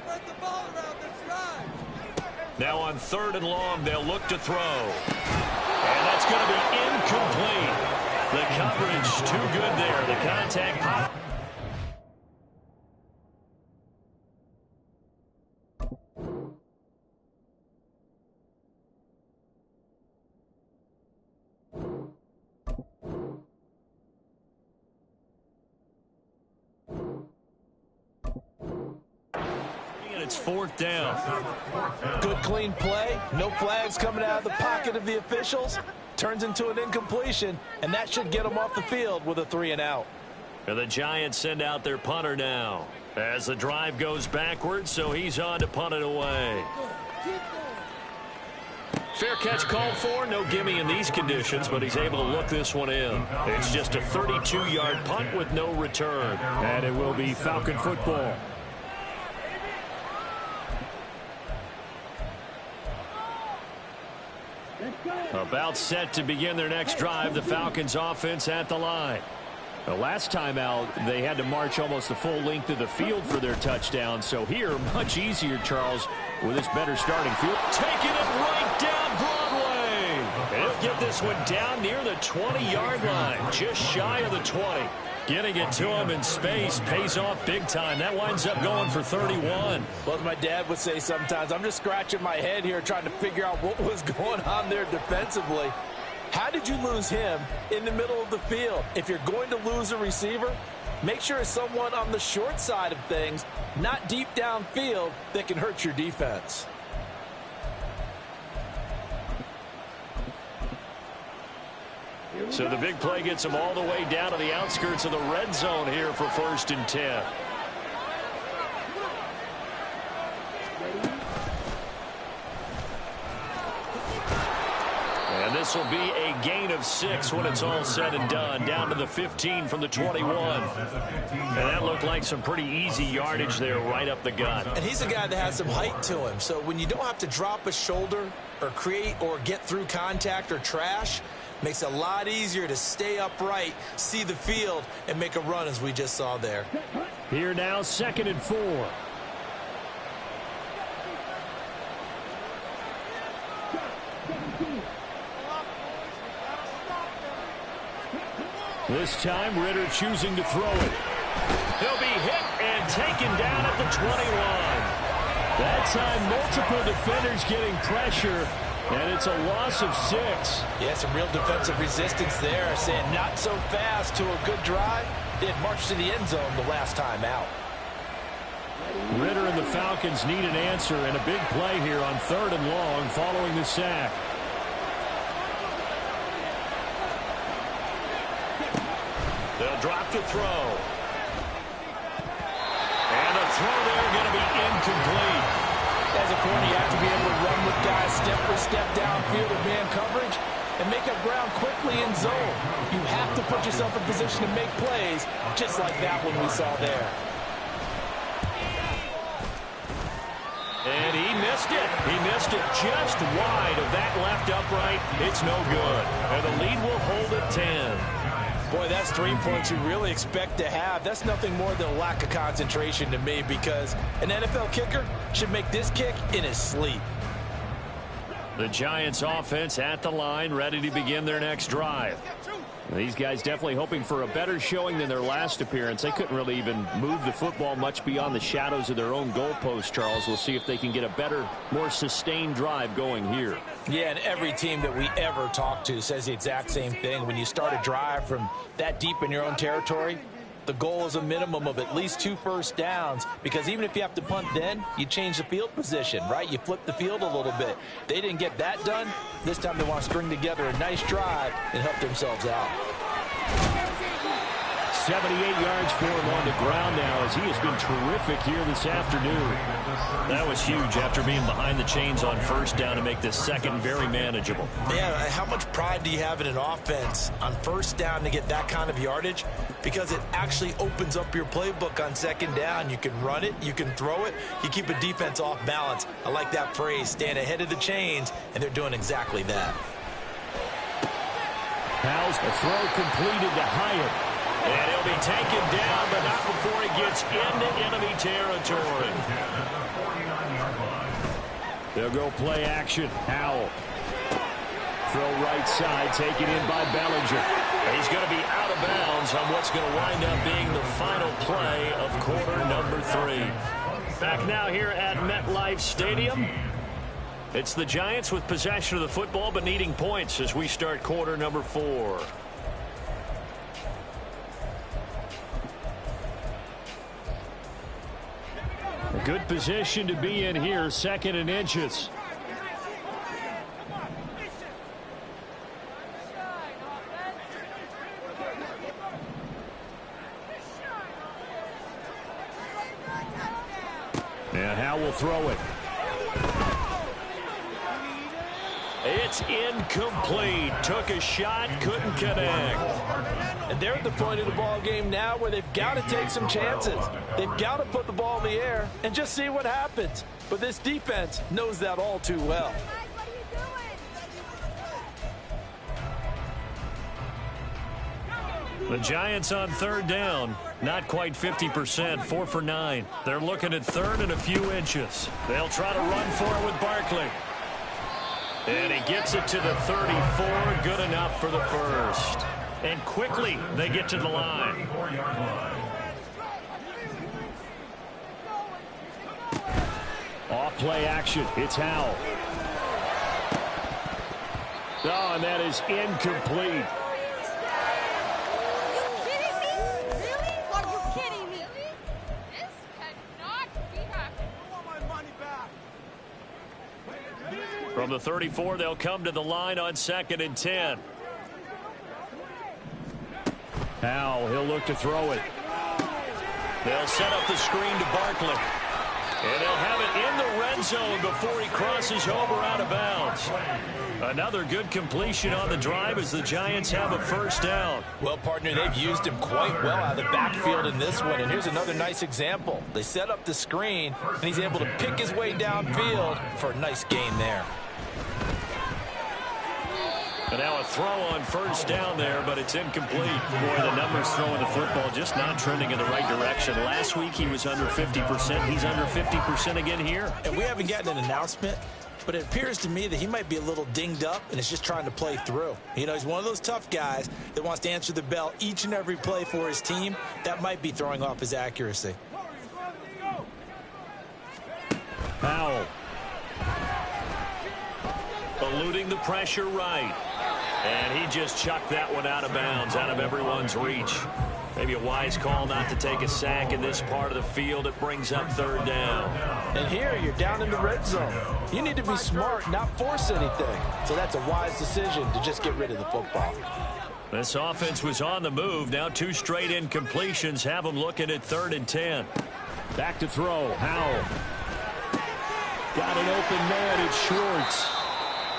Now on 3rd and long, they'll look to throw. And that's going to be incomplete. The coverage too good there. The contact pop. And it's 4th down.
Good clean play. No flags coming out of the pocket of the officials. Turns into an incompletion, and that should get them off the field with a 3-and-out.
And the Giants send out their punter now as the drive goes backwards, so he's on to punt it away. Fair catch called for. No gimme in these conditions, but he's able to look this one in. It's just a 32-yard punt with no return.
And it will be Falcon football.
About set to begin their next drive, the Falcons offense at the line.
The last time out, they had to march almost the full length of the field for their touchdown. So here, much easier, Charles, with this better starting field.
Taking it right down Broadway. And he'll get this one down near the 20-yard line, just shy of the 20. Getting it to him in space pays off big time. That winds up going for 31.
Well, as my dad would say sometimes, I'm just scratching my head here trying to figure out what was going on there defensively. How did you lose him in the middle of the field? If you're going to lose a receiver, make sure it's someone on the short side of things, not deep downfield, that can hurt your defense.
So the big play gets him all the way down to the outskirts of the red zone here for 1st and 10. And this will be a gain of 6 when it's all said and done. Down to the 15 from the 21. And that looked like some pretty easy yardage there right up the gut.
And he's a guy that has some height to him. So when you don't have to drop a shoulder or create or get through contact or trash, makes it a lot easier to stay upright, see the field, and make a run as we just saw there.
Here now, 2nd and 4. This time, Ritter choosing to throw it.
He'll be hit and taken down at the 21.
That time, multiple defenders getting pressure. And it's a loss of 6.
Yeah, some real defensive resistance there, saying not so fast to a good drive. They had marched to the end zone the last time out.
Ritter and the Falcons need an answer, and a big play here on 3rd and long following the sack.
They'll drop to throw. And the throw there going to be incomplete.
As a corner, you have to be able to run with guys step for step downfield of man coverage and make up ground quickly in zone. You have to put yourself in position to make plays, just like that one we saw there.
And he missed it. He missed it just wide of that left upright. It's no good. And the lead will hold at 10.
Boy, that's 3 points you really expect to have. That's nothing more than a lack of concentration to me, because an NFL kicker should make this kick in his sleep.
The Giants offense at the line, ready to begin their next drive.
These guys definitely hoping for a better showing than their last appearance. They couldn't really even move the football much beyond the shadows of their own goalpost, Charles. We'll see if they can get a better, more sustained drive going here.
Yeah, and every team that we ever talk to says the exact same thing. When you start a drive from that deep in your own territory, the goal is a minimum of at least 2 first downs, because even if you have to punt then, you change the field position, right? You flip the field a little bit. They didn't get that done. This time they want to string together a nice drive and help themselves out.
78 yards for him on the ground now, as he has been terrific here this afternoon.
That was huge after being behind the chains on first down to make this second very manageable.
Yeah, how much pride do you have in an offense on first down to get that kind of yardage? Because it actually opens up your playbook on second down. You can run it, you can throw it, you keep a defense off balance. I like that phrase, stand ahead of the chains, and they're doing exactly that.
Howell's a throw completed to Hyatt.
And he'll be taken down, but not before he gets into enemy territory.
They'll go play action. Howell. Throw right side, taken in by Bellinger.
He's going to be out of bounds on what's going to wind up being the final play of quarter number 3. Back now here at MetLife Stadium. It's the Giants with possession of the football, but needing points as we start quarter number 4.
A good position to be in here, 2nd and inches. And Howell will throw it.
It's incomplete. Took a shot, couldn't connect.
And they're at the point of the ball game now where they've got to take some chances. They've got to put the ball in the air and just see what happens. But this defense knows that all too well.
The Giants on 3rd down. Not quite 50%, 4 for 9. They're looking at 3rd and a few inches. They'll try to run for it with Barkley. And he gets it to the 34. Good enough for the first. And quickly they get to the line.
Off play action. It's Howell. Oh, and that is incomplete.
From the 34, they'll come to the line on 2nd and 10.
Howell, he'll look to throw it.
They'll set up the screen to Barkley. And they'll have it in the red zone before he crosses over out of bounds. Another good completion on the drive as the Giants have a first down.
Well, partner, they've used him quite well out of the backfield in this one. And here's another nice example. They set up the screen, and he's able to pick his way downfield for a nice gain there.
And now a throw on first down there, but it's incomplete. Boy, the numbers throwing the football just not trending in the right direction. Last week he was under 50%. He's under 50% again here.
And we haven't gotten an announcement, but it appears to me that he might be a little dinged up and is just trying to play through. You know, he's one of those tough guys that wants to answer the bell each and every play for his team. That might be throwing off his accuracy.
Howell.
Eluding the pressure right. And he just chucked that one out of bounds, out of everyone's reach. Maybe a wise call not to take a sack in this part of the field. It brings up 3rd down.
And here you're down in the red zone. You need to be smart, not force anything. So that's a wise decision to just get rid of the football.
This offense was on the move. Now 2 straight incompletions have them looking at 3rd and 10.
Back to throw. Howell. Got an open man. It's Schwartz.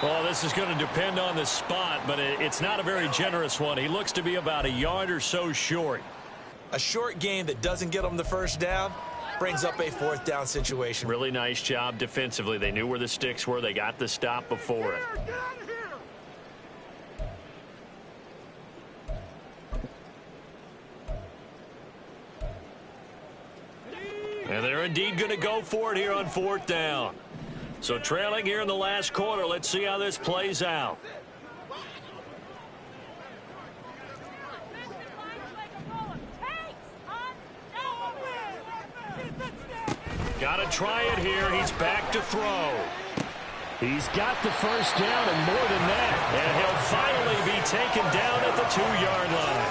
Well, this is going to depend on the spot, but it's not a very generous one. He looks to be about a yard or so short.
A short gain that doesn't get him the first down brings up a 4th down situation.
Really nice job defensively. They knew where the sticks were. They got the stop before it. And they're indeed going to go for it here on 4th down. So trailing here in the last quarter. Let's see how this plays out. Got to try it here. He's back to throw. He's got the first down and more than that. And he'll finally be taken down at the 2-yard line.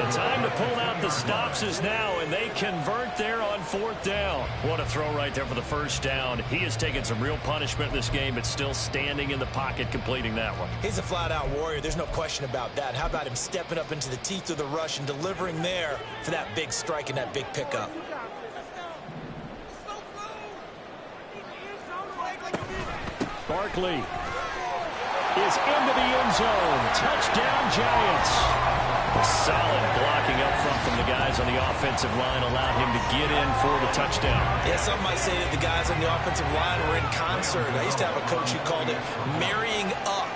The time to pull out the stops is now, and they convert there on 4th down. What a throw right there for the first down. He has taken some real punishment in this game, but still standing in the pocket completing that one.
He's a flat-out warrior. There's no question about that. How about him stepping up into the teeth of the rush and delivering there for that big strike and that big pickup?
Barkley is into the end zone. Touchdown, Giants. A solid blocking up front from the guys on the offensive line allowed him to get in for the touchdown.
Yeah, some might say that the guys on the offensive line were in concert. I used to have a coach who called it marrying up,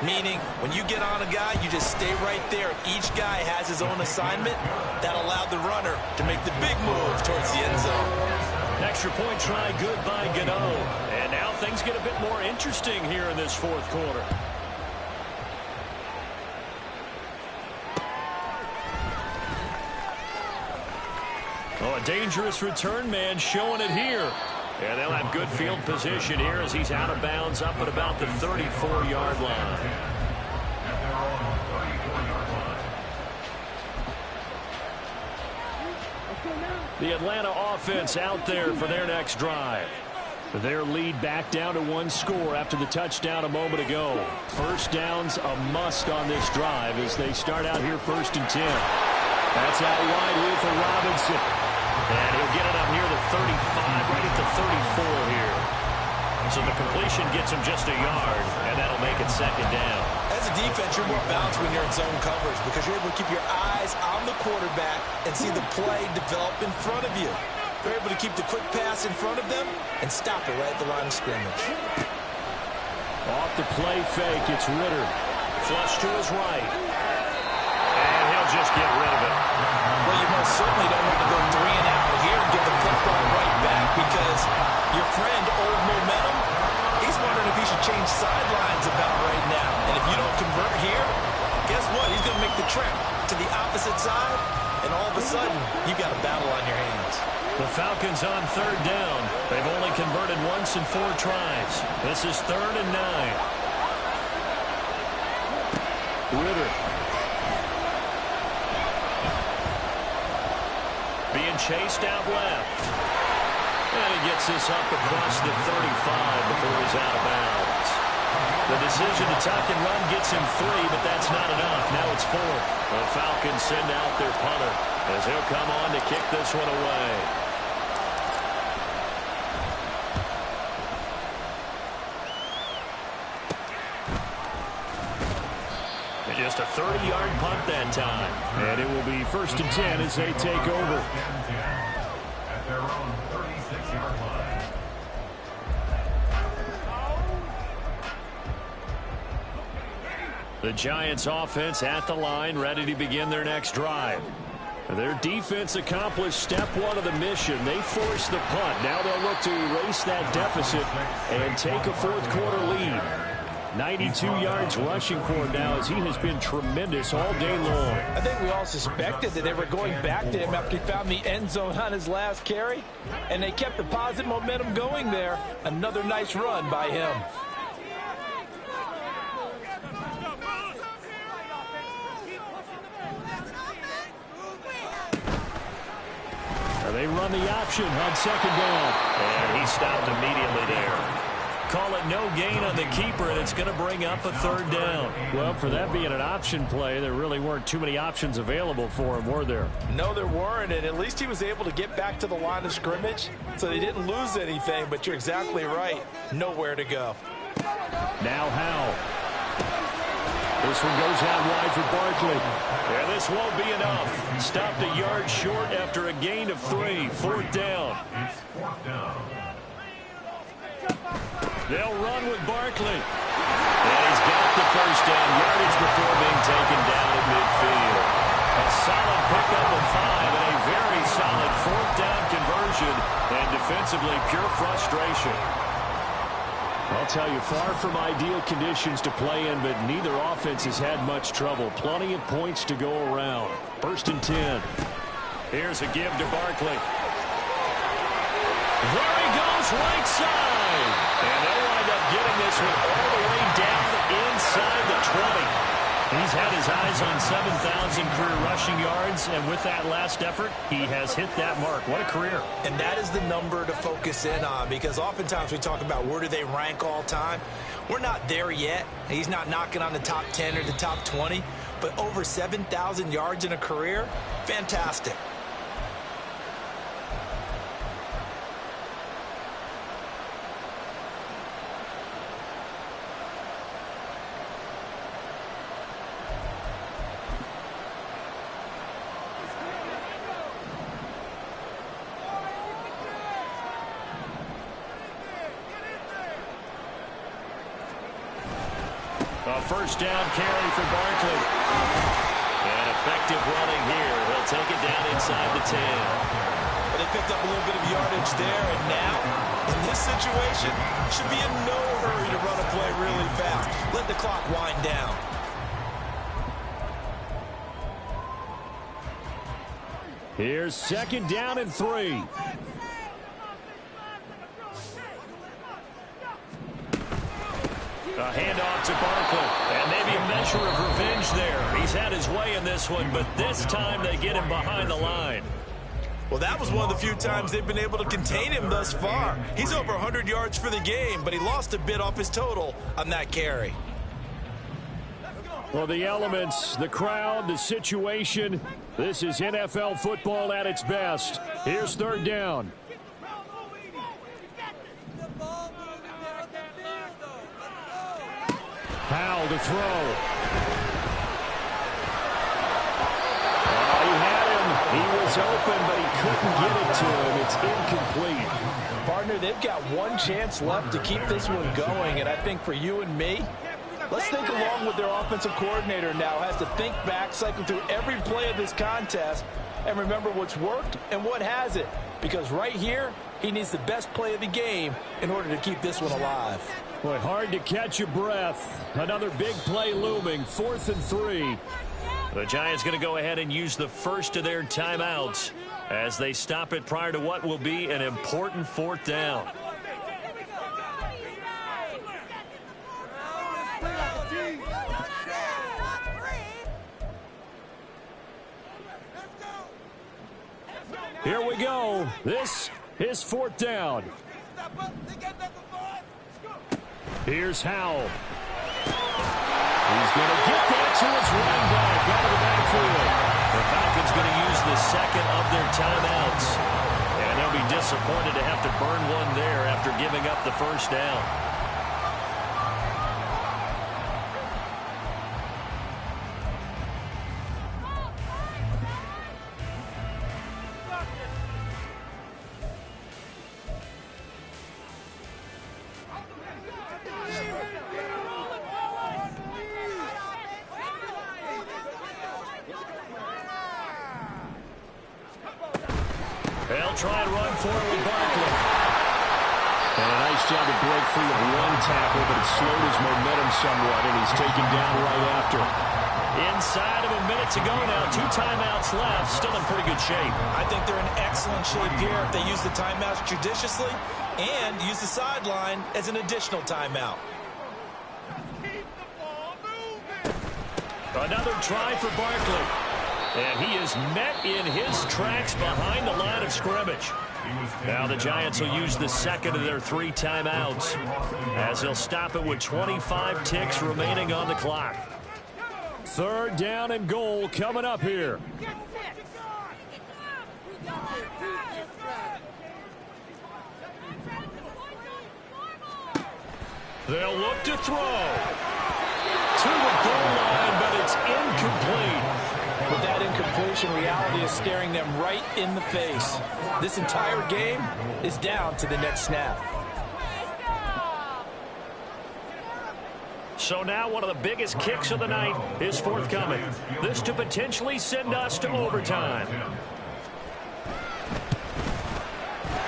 meaning when you get on a guy, you just stay right there. Each guy has his own assignment. That allowed the runner to make the big move towards the end zone.
Extra point try good by Gano. And now things get a bit more interesting here in this 4th quarter. Oh, a dangerous return man showing it here. And they'll have good field position here as he's out of bounds up at about the 34-yard line. The Atlanta offense out there for their next drive. Their lead back down to 1 score after the touchdown a moment ago. First down's a must on this drive as they start out here 1st and 10. That's out wide here for Robinson. And he'll get it up near the 35, right at the 34 here. So the completion gets him just a yard, and that'll make it 2nd down.
As a defense, you're more balanced when you're in zone coverage because you're able to keep your eyes on the quarterback and see the play develop in front of you. They're able to keep the quick pass in front of them and stop it right at the line of scrimmage.
Off the play fake, it's Ritter. Flush to his right. And he'll just get rid of it.
Well, you most certainly don't want to go 3 and out here and get the football right back because your friend, Old Momentum, he's wondering if he should change sidelines about right now. And if you don't convert here, guess what? He's going to make the trip to the opposite side, and all of a sudden, you've got a battle on your hands.
The Falcons on 3rd down. They've only converted once in 4 tries. This is 3rd and 9. Ritter. Being chased out left. And he gets this up across the 35 before he's out of bounds. The decision to tuck and run gets him 3, but that's not enough. Now it's 4th. The Falcons send out their punter as he'll come on to kick this one away. And just a 30-yard punt that time. And it will be 1st and 10 as they take over.
At their own 36-yard line.
The Giants offense at the line, ready to begin their next drive. Their defense accomplished step 1 of the mission. They forced the punt. Now they'll look to erase that deficit and take a 4th quarter lead. 92 yards rushing for him now as he has been tremendous all day long.
I think we all suspected that they were going back to him after he found the end zone on his last carry, and they kept the positive momentum going there. Another nice run by him.
They run the option on 2nd down. And he stopped immediately there. Call it no gain on the keeper, and it's going to bring up a 3rd down. Well, for that being an option play, there really weren't too many options available for him, were there?
No, there weren't, and at least he was able to get back to the line of scrimmage, so they didn't lose anything, but you're exactly right. Nowhere to go.
Now Howe. This one goes out wide for Barkley. And this won't be enough. Stopped a yard short after a gain of 3. 4th down.
It's 4th down.
They'll run with Barkley. And he's got the first down yardage before being taken down at midfield. A solid pickup of 5 and a very solid 4th down conversion. And defensively, pure frustration. I'll tell you, far from ideal conditions to play in, but neither offense has had much trouble. Plenty of points to go around. 1st and 10. Here's a give to Barkley. There he goes, right side. And they'll wind up getting this one all the way down inside the 20. He's had his eyes on 7,000 career rushing yards, and with that last effort, he has hit that mark. What a career.
And that is the number to focus in on, because oftentimes we talk about where do they rank all time. We're not there yet. He's not knocking on the top 10 or the top 20, but over 7,000 yards in a career, fantastic.
A first down carry for Barkley. And effective running here. He'll take it down inside the 10.
Well, they picked up a little bit of yardage there, and now, in this situation, should be in no hurry to run a play really fast. Let the clock wind down.
Here's second down and 3. A handoff to Barkley, and maybe a measure of revenge there. He's had his way in this one, but this time they get him behind the line.
Well, that was one of the few times they've been able to contain him thus far. He's over 100 yards for the game, but he lost a bit off his total on that carry.
Well, the elements, the crowd, the situation, this is NFL football at its best. Here's third down. Powell to throw. Oh, he had him. He was open, but he couldn't get it to him. It's incomplete.
Partner, they've got one chance left to keep this one going, and I think for you and me, let's think along with their offensive coordinator now. Has to think back, cycle through every play of this contest, and remember what's worked and what hasn't. Because right here, he needs the best play of the game in order to keep this one alive.
Boy, hard to catch your breath. Another big play looming, 4th and 3. The Giants going to go ahead and use the first of their timeouts as they stop it prior to what will be an important 4th down. Here we go. This is 4th down. Here's Howell. He's going to get that to his running back out of the backfield. The Falcons going to use the second of their timeouts. And they'll be disappointed to have to burn one there after giving up the first down. They'll try and run for it with Barkley. And a nice job to break free of one tackle, but it slowed his momentum somewhat, and he's taken down right after. Inside of a minute to go now. 2 timeouts left. Still in pretty good shape.
I think they're in excellent shape here if they use the timeouts judiciously and use the sideline as an additional timeout.
Another try for Barkley. And he is met in his tracks behind the line of scrimmage. Now the Giants will use the second of their 3 timeouts as they'll stop it with 25 ticks remaining on the clock. 3rd down and goal coming up here. They'll look to throw to the goal line, but it's incomplete.
But that incompletion, reality is staring them right in the face. This entire game is down to the next snap.
So now one of the biggest kicks of the night is forthcoming. This to potentially send us to overtime.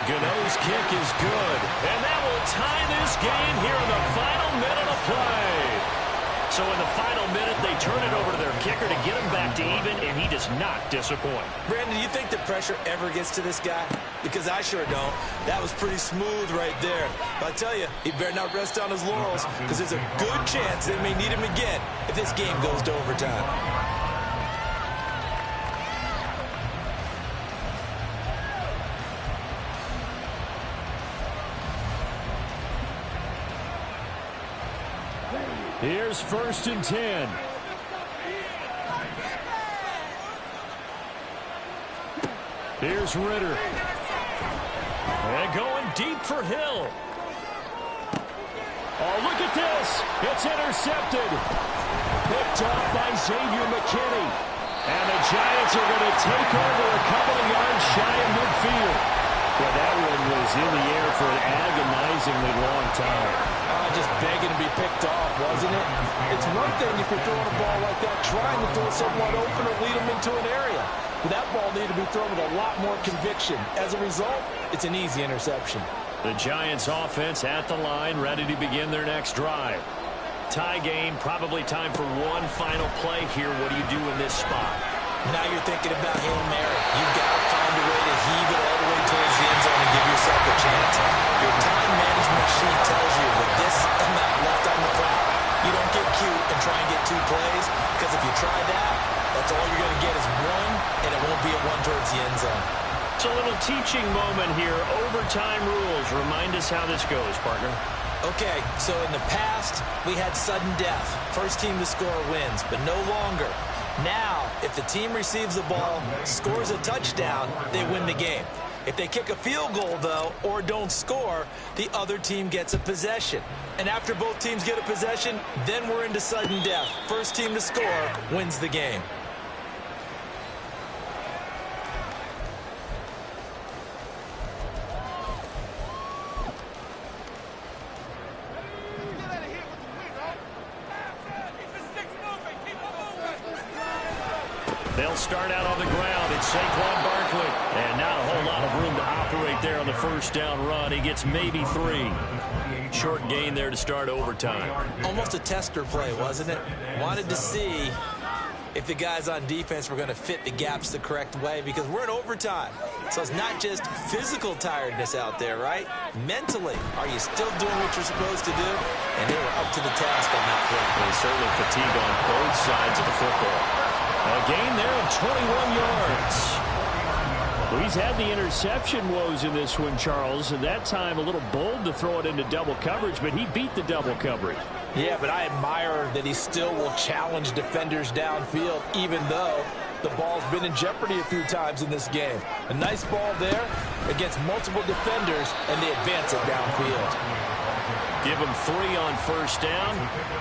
Gano's kick is good. And that will tie this game here in the final minute of play. So in the final minute, they turn it over to their kicker to get him back to even, and he does not disappoint.
Brandon, do you think the pressure ever gets to this guy? Because I sure don't. That was pretty smooth right there. But I tell you, he better not rest on his laurels, because there's a good chance they may need him again if this game goes to overtime.
Here's 1st and 10. Here's Ritter. And going deep for Hill. Oh, look at this. It's intercepted. Picked off by Xavier McKinney. And the Giants are going to take over a couple of yards shy of midfield. Well, that one was in the air for an agonizingly long time.
Just begging to be picked off, wasn't it? It's one thing if you're throwing a ball like that, trying to throw someone open or lead them into an area. But that ball needed to be thrown with a lot more conviction. As a result, it's an easy interception.
The Giants offense at the line, ready to begin their next drive. Tie game, probably time for one final play here. What do you do in this spot?
Now you're thinking about Hail Mary. You've got to find a way to heave it all the way towards the end zone and give yourself a chance. Your time management sheet tells you with this amount left on the clock, you don't get cute and try and get 2 plays, because if you try that, that's all you're going to get is one, and it won't be a one towards the end zone.
It's a little teaching moment here. Overtime rules. Remind us how this goes, partner.
Okay, so in the past, we had sudden death. First team to score wins, but no longer. Now, if the team receives the ball, scores a touchdown, they win the game. If they kick a field goal, though, or don't score, the other team gets a possession. And after both teams get a possession, then we're into sudden death. First team to score wins the game.
They'll start out on the ground. It's Saquon Barkley. And not a whole lot of room to operate there on the first down run. He gets maybe 3. Short gain there to start overtime.
Almost a tester play, wasn't it? Wanted to see if the guys on defense were going to fit the gaps the correct way, because we're in overtime. So it's not just physical tiredness out there, right? Mentally, are you still doing what you're supposed to do? And they were up to the task on that play.
They certainly fatigue on both sides of the football. A gain there of 21 yards. Well, he's had the interception woes in this one, Charles, and that time a little bold to throw it into double coverage, but he beat the double coverage.
Yeah, but I admire that he still will challenge defenders downfield, even though the ball's been in jeopardy a few times in this game. A nice ball there against multiple defenders, and they advance it downfield.
Give him 3 on first down.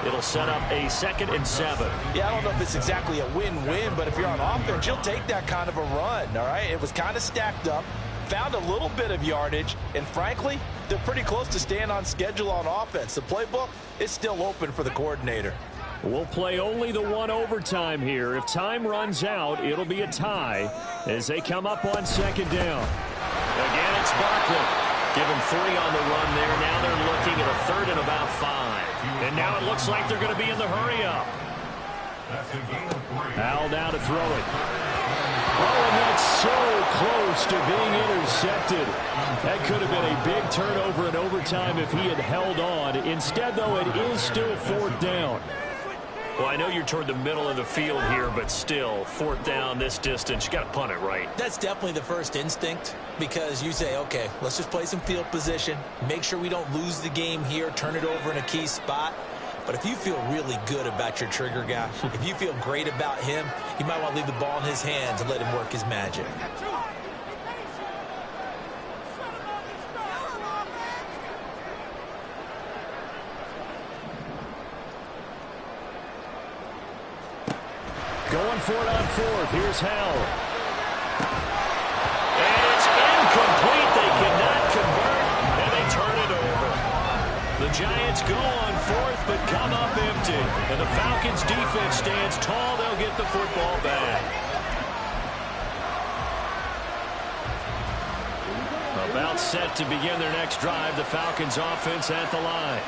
It'll set up a 2nd and 7.
Yeah, I don't know if it's exactly a win-win, but if you're on offense, you'll take that kind of a run, all right? It was kind of stacked up, found a little bit of yardage, and frankly, they're pretty close to staying on schedule on offense. The playbook is still open for the coordinator.
We'll play only the one overtime here. If time runs out, it'll be a tie as they come up on 2nd down. Again, it's Barkley. Give him 3 on the run there. Now they're looking at a 3rd and about 5. And now it looks like they're going to be in the hurry-up. Al now to throw it. Oh, and that's so close to being intercepted. That could have been a big turnover in overtime if he had held on. Instead, though, it is still 4th down. Well, I know you're toward the middle of the field here, but still, 4th down, this distance, you got to punt it, right?
That's definitely the first instinct, because you say, okay, let's just play some field position, make sure we don't lose the game here, turn it over in a key spot. But if you feel really good about your trigger guy, if you feel great about him, you might want to leave the ball in his hands and let him work his magic.
Going for it on 4th. Here's Howell. And it's incomplete. They cannot convert, and they turn it over. The Giants go on 4th, but come up empty. And the Falcons' defense stands tall. They'll get the football back. About set to begin their next drive. The Falcons' offense at the line.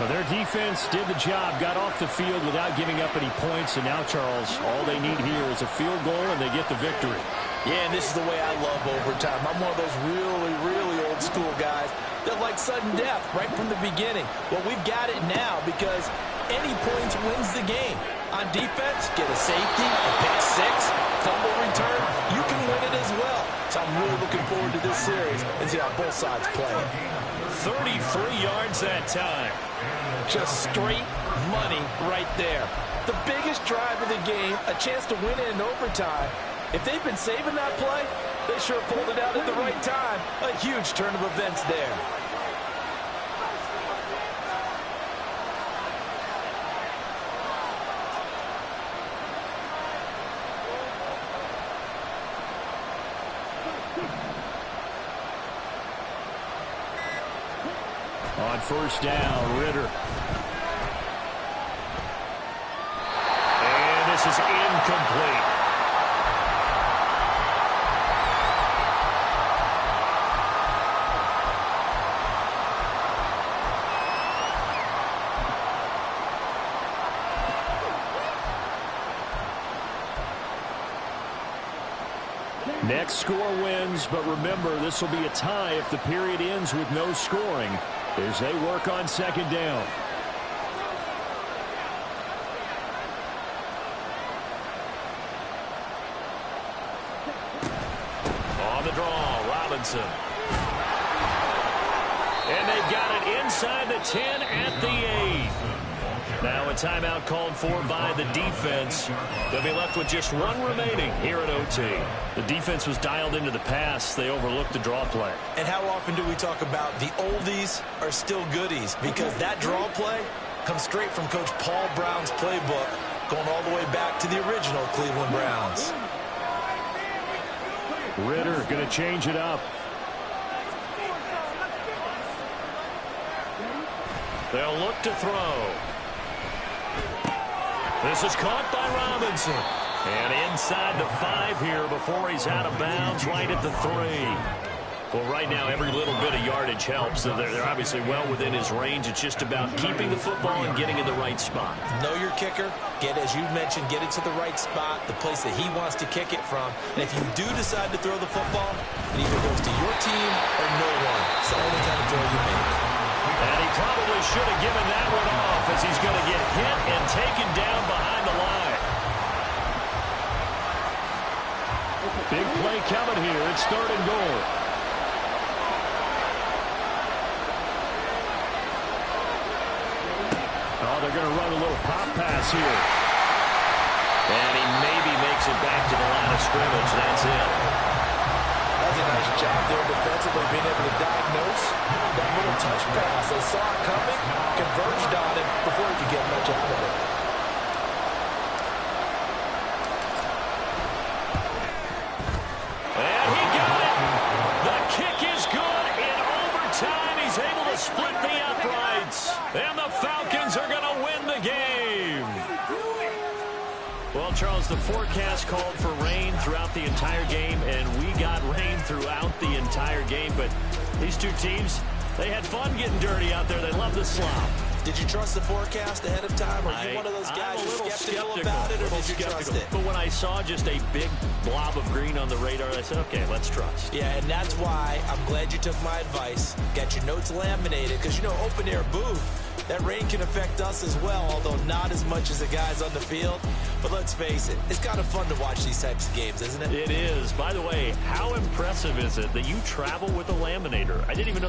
Well, their defense did the job, got off the field without giving up any points, and now, Charles, all they need here is a field goal, and they get the victory.
Yeah, and this is the way I love overtime. I'm one of those really, really old school guys that like sudden death right from the beginning. Well, we've got it now because any points wins the game. On defense, get a safety, a pick six, fumble return, you can win it as well. So I'm really looking forward to this series and see how both sides play.
33 yards that time.
Just straight money right there. The biggest drive of the game, a chance to win it in overtime. If they've been saving that play, they sure pulled it out at the right time. A huge turn of events there.
On first down, Ritter. And this is incomplete. Next score wins, but remember, this will be a tie if the period ends with no scoring as they work on second down. On the draw, Robinson. And they've got it inside the 10 at the 8. Now a timeout called for by the defense. They'll be left with just one remaining here at OT. The defense was dialed into the pass. They overlooked the draw play.
And how often do we talk about the oldies are still goodies? Because that draw play comes straight from Coach Paul Brown's playbook, going all the way back to the original Cleveland Browns.
Ritter going to change it up. They'll look to throw. This is caught by Robinson. And inside the 5 here before he's out of bounds, right at the 3. Well, right now, every little bit of yardage helps. So they're obviously well within his range. It's just about keeping the football and getting in the right spot.
Know your kicker. Get, as you mentioned, get it to the right spot, the place that he wants to kick it from. And if you do decide to throw the football, it either goes to your team or no one. It's the only kind of throw you make.
And he probably should have given that one off as he's going to get hit and taken down behind the line. Big play coming here. It's 3rd and goal. Oh, they're going to run a little pop pass here. And he maybe makes it back to the line of scrimmage. That's it.
That's a nice job there defensively, being able to diagnose that little touch pass. They saw it coming, converged on it before he could get much out of it.
And he got it. The kick is good in overtime. He's able to split the uprights. And the Falcons are going to win the game. Well, Charles, the forecast called for rain throughout the entire game, and we got rain throughout the entire game. But these two teams, they had fun getting dirty out there. They love the slop.
Did you trust the forecast ahead of time? Are you one of those guys who's skeptical about it, or did you trust it?
But when I saw just a big blob of green on the radar, I said, okay, let's trust.
Yeah, and that's why I'm glad you took my advice. Got your notes laminated, because, you know, open-air booth, that rain can affect us as well, although not as much as the guys on the field. But let's face it, it's kind of fun to watch these types of games, isn't it?
It is. By the way, how impressive is it that you travel with a laminator? I didn't even know there